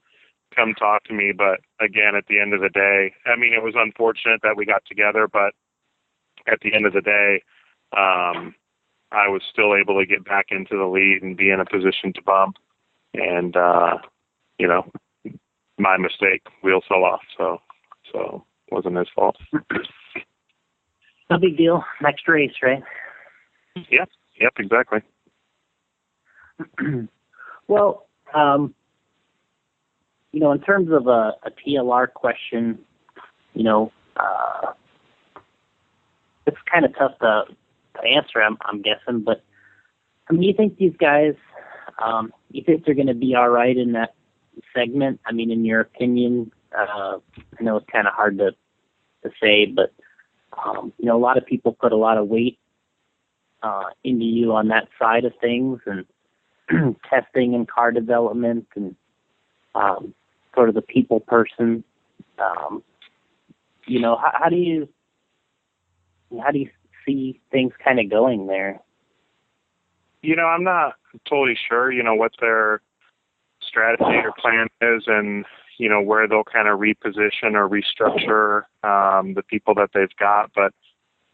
talk to me. But again, at the end of the day, I mean, it was unfortunate that we got together, but at the end of the day, I was still able to get back into the lead and be in a position to bump. And, my mistake, wheels fell off. So it wasn't his fault. No big deal. Next race, right? Yep, exactly. Well, in terms of a TLR question, it's kind of tough to answer, I'm guessing, but I mean, you think these guys, you think they're going to be all right in that segment? I mean, in your opinion, I know it's kind of hard to say, but, a lot of people put a lot of weight into you on that side of things and testing and car development and sort of the people person. How do you see things kind of going there? I'm not totally sure, what their strategy or plan is and, where they'll kind of reposition or restructure the people that they've got. But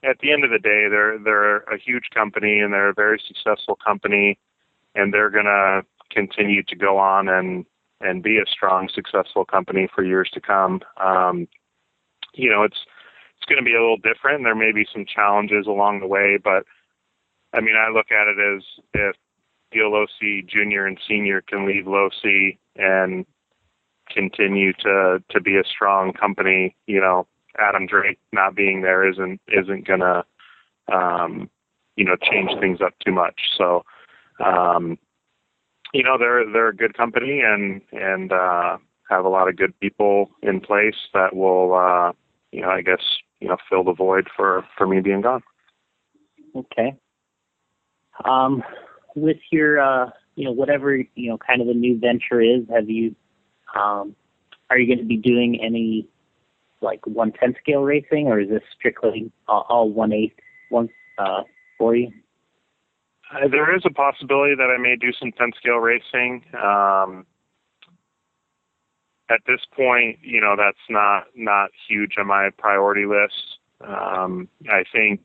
at the end of the day, they're a huge company and they're a very successful company, and they're going to continue to go on and be a strong, successful company for years to come. It's going to be a little different. There may be some challenges along the way, but I mean, I look at it as if DLOC Junior and Senior can leave LOC and continue to be a strong company. Adam Drake not being there isn't gonna change things up too much. So they're a good company and have a lot of good people in place that will I guess fill the void for me being gone. Okay. With your whatever kind of a new venture is, have you are you going to be doing any like 1/10 scale racing, or is this strictly all 1/8 for you? There is a possibility that I may do some 10 scale racing. At this point, that's not huge on my priority list. I think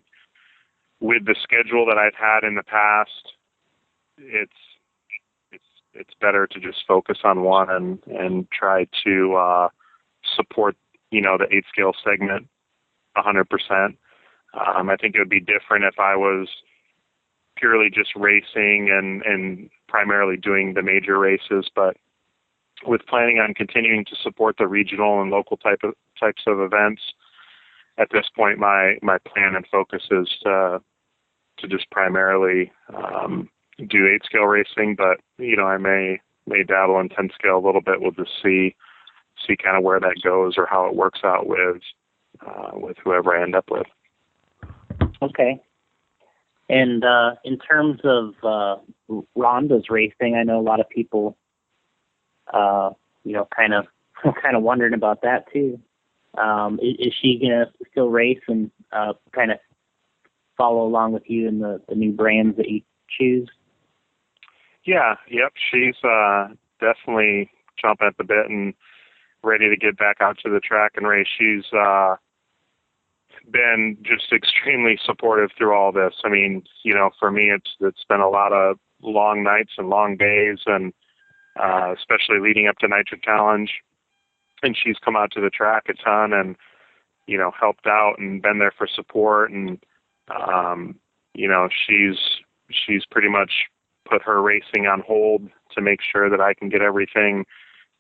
with the schedule that I've had in the past, it's better to just focus on one and try to support the 8 scale segment 100%. I think it would be different if I was purely just racing and primarily doing the major races, but with planning on continuing to support the regional and local types of events, at this point my plan and focus is to just primarily do 8 scale racing, but I may dabble in 10 scale a little bit. We'll just see kind of where that goes or how it works out with whoever I end up with. Okay. And in terms of Rhonda's racing, I know a lot of people kind of wondering about that too. Is she gonna still race and kind of follow along with you in the new brands that you choose? Yeah, yep. She's definitely chomping at the bit and ready to get back out to the track and race. She's been just extremely supportive through all this. I mean, for me, it's been a lot of long nights and long days, and especially leading up to Nitro Challenge. And she's come out to the track a ton and, helped out and been there for support. And, she's pretty much put her racing on hold to make sure that I can get everything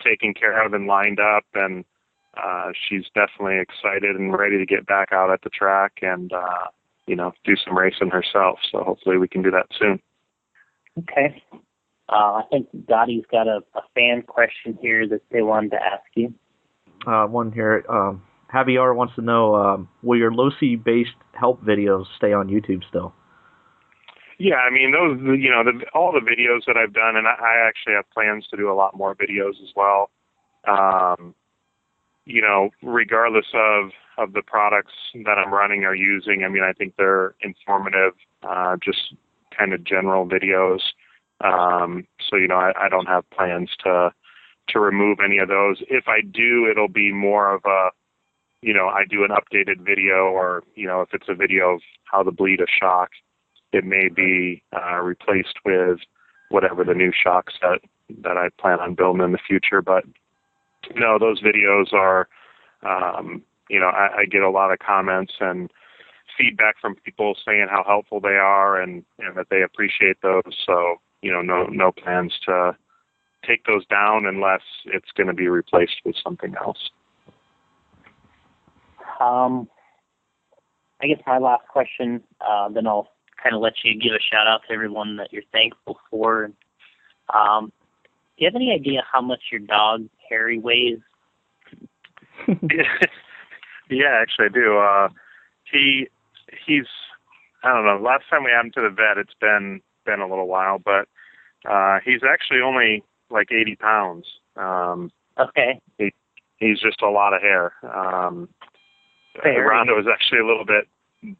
taken care of and lined up. And she's definitely excited and ready to get back out at the track and, do some racing herself. So hopefully we can do that soon. Okay. I think Gotti's got a fan question here that they wanted to ask you. One here. Javier wants to know, will your Losi-based help videos stay on YouTube still? Yeah, I mean, those, all the videos that I've done, and I actually have plans to do a lot more videos as well. Regardless of the products that I'm running or using, I mean, I think they're informative, just kind of general videos. I don't have plans to remove any of those. If I do, it'll be more of a, I do an updated video, or, if it's a video of how to bleed a shock, it may be replaced with whatever the new shock set that I plan on building in the future. But no, those videos are, I get a lot of comments and feedback from people saying how helpful they are and that they appreciate those. So, no plans to take those down unless it's going to be replaced with something else. I guess my last question, then I'll kind of let you give a shout out to everyone that you're thankful for. Do you have any idea how much your dog Harry weighs? Yeah, actually I do. He's I don't know. Last time we had him to the vet, it's been a little while, but he's actually only like 80 pounds. Okay. He's just a lot of hair. Rhonda was actually a little bit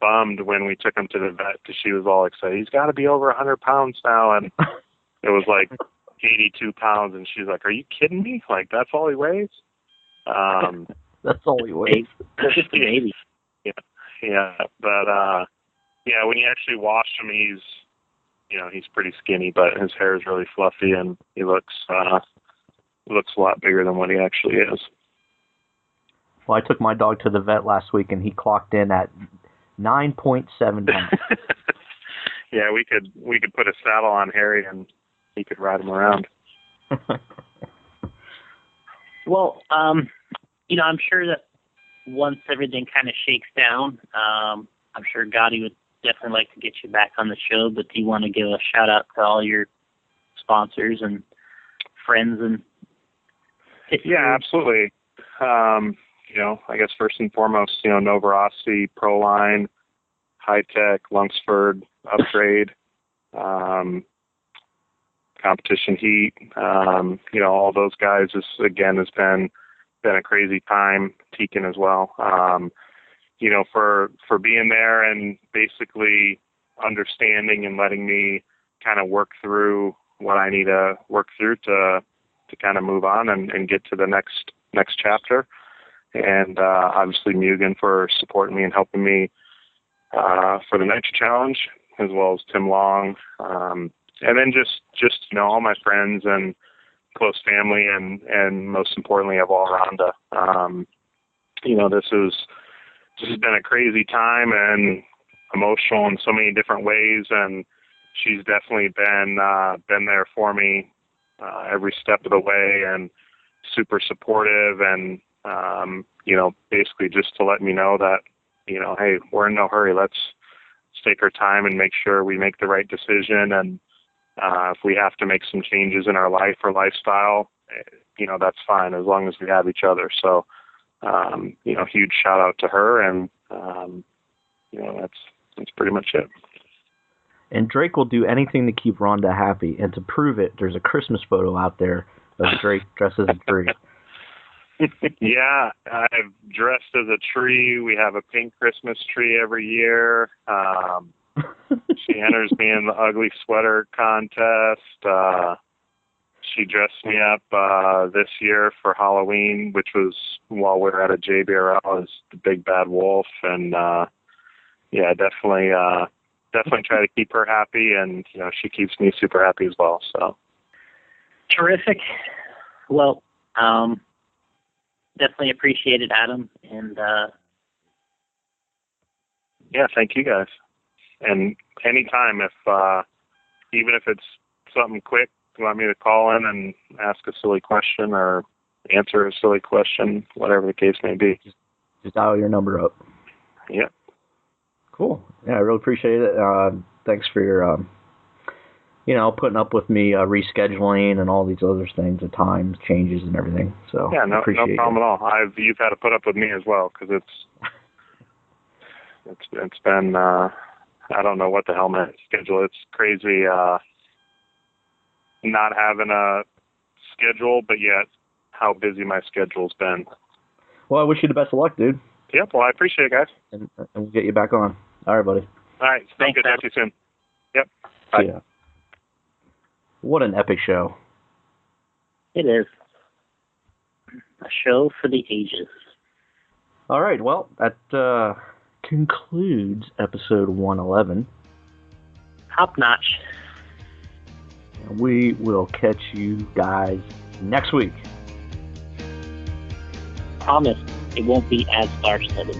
bummed when we took him to the vet because she was all excited. He's got to be over 100 pounds now, and it was like 82 pounds, and she's like, "Are you kidding me? Like that's all he weighs?" That's all he weighs. Just a baby. Yeah, but when you actually wash him, he's pretty skinny, but his hair is really fluffy, and he looks a lot bigger than what he actually is. Well, I took my dog to the vet last week, and he clocked in at 9.7 months. Yeah, we could put a saddle on Harry, and he could ride him around. Well, I'm sure that once everything kind of shakes down, I'm sure Gotti would definitely like to get you back on the show, but do you want to give a shout out to all your sponsors and friends? And yeah, absolutely. I guess first and foremost, Novarossi, Proline, High Tech, Lunsford, Upgrade, Competition Heat, all those guys has been a crazy time. Tekin as well. For being there and basically understanding and letting me kind of work through what I need to work through to kind of move on and get to the next chapter. And obviously Mugen for supporting me and helping me for the Nitro Challenge, as well as Tim Long. And then just all my friends and close family and most importantly of all Rhonda. This has been a crazy time and emotional in so many different ways, and she's definitely been there for me every step of the way and super supportive and basically just to let me know that hey, we're in no hurry. Let's take our time and make sure we make the right decision, and if we have to make some changes in our life or lifestyle, that's fine as long as we have each other. So huge shout out to her, and that's pretty much it. And Drake will do anything to keep Rhonda happy, and to prove it, there's a Christmas photo out there of Drake dressed as a tree. Yeah, I've dressed as a tree. We have a pink Christmas tree every year. She enters me in the ugly sweater contest. she dressed me up this year for Halloween, which was while we were at a JBRL, as the Big Bad Wolf, and yeah, definitely try to keep her happy, and she keeps me super happy as well. So terrific. Well, definitely appreciate it, Adam, and yeah, thank you guys. And anytime, if even if it's something quick, you want me to call in and ask a silly question or answer a silly question, whatever the case may be. Just dial your number up. Yeah. Cool. Yeah, I really appreciate it. Thanks for your, putting up with me rescheduling and all these other things, the time changes and everything. So yeah, no problem at all. You've had to put up with me as well, because it's been I don't know what the hell my schedule. It's crazy not having a schedule, but yet how busy my schedule's been. Well, I wish you the best of luck, dude. Yep. Well, I appreciate it, guys. And we'll get you back on. All right, buddy. All right. Thanks. Good. Talk to you soon. Yep. Bye. Yeah. What an epic show. it is a show for the ages. All right. Well, that concludes episode 111. Top notch. We will catch you guys next week. Promise it won't be as star-studded.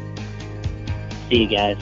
See you guys.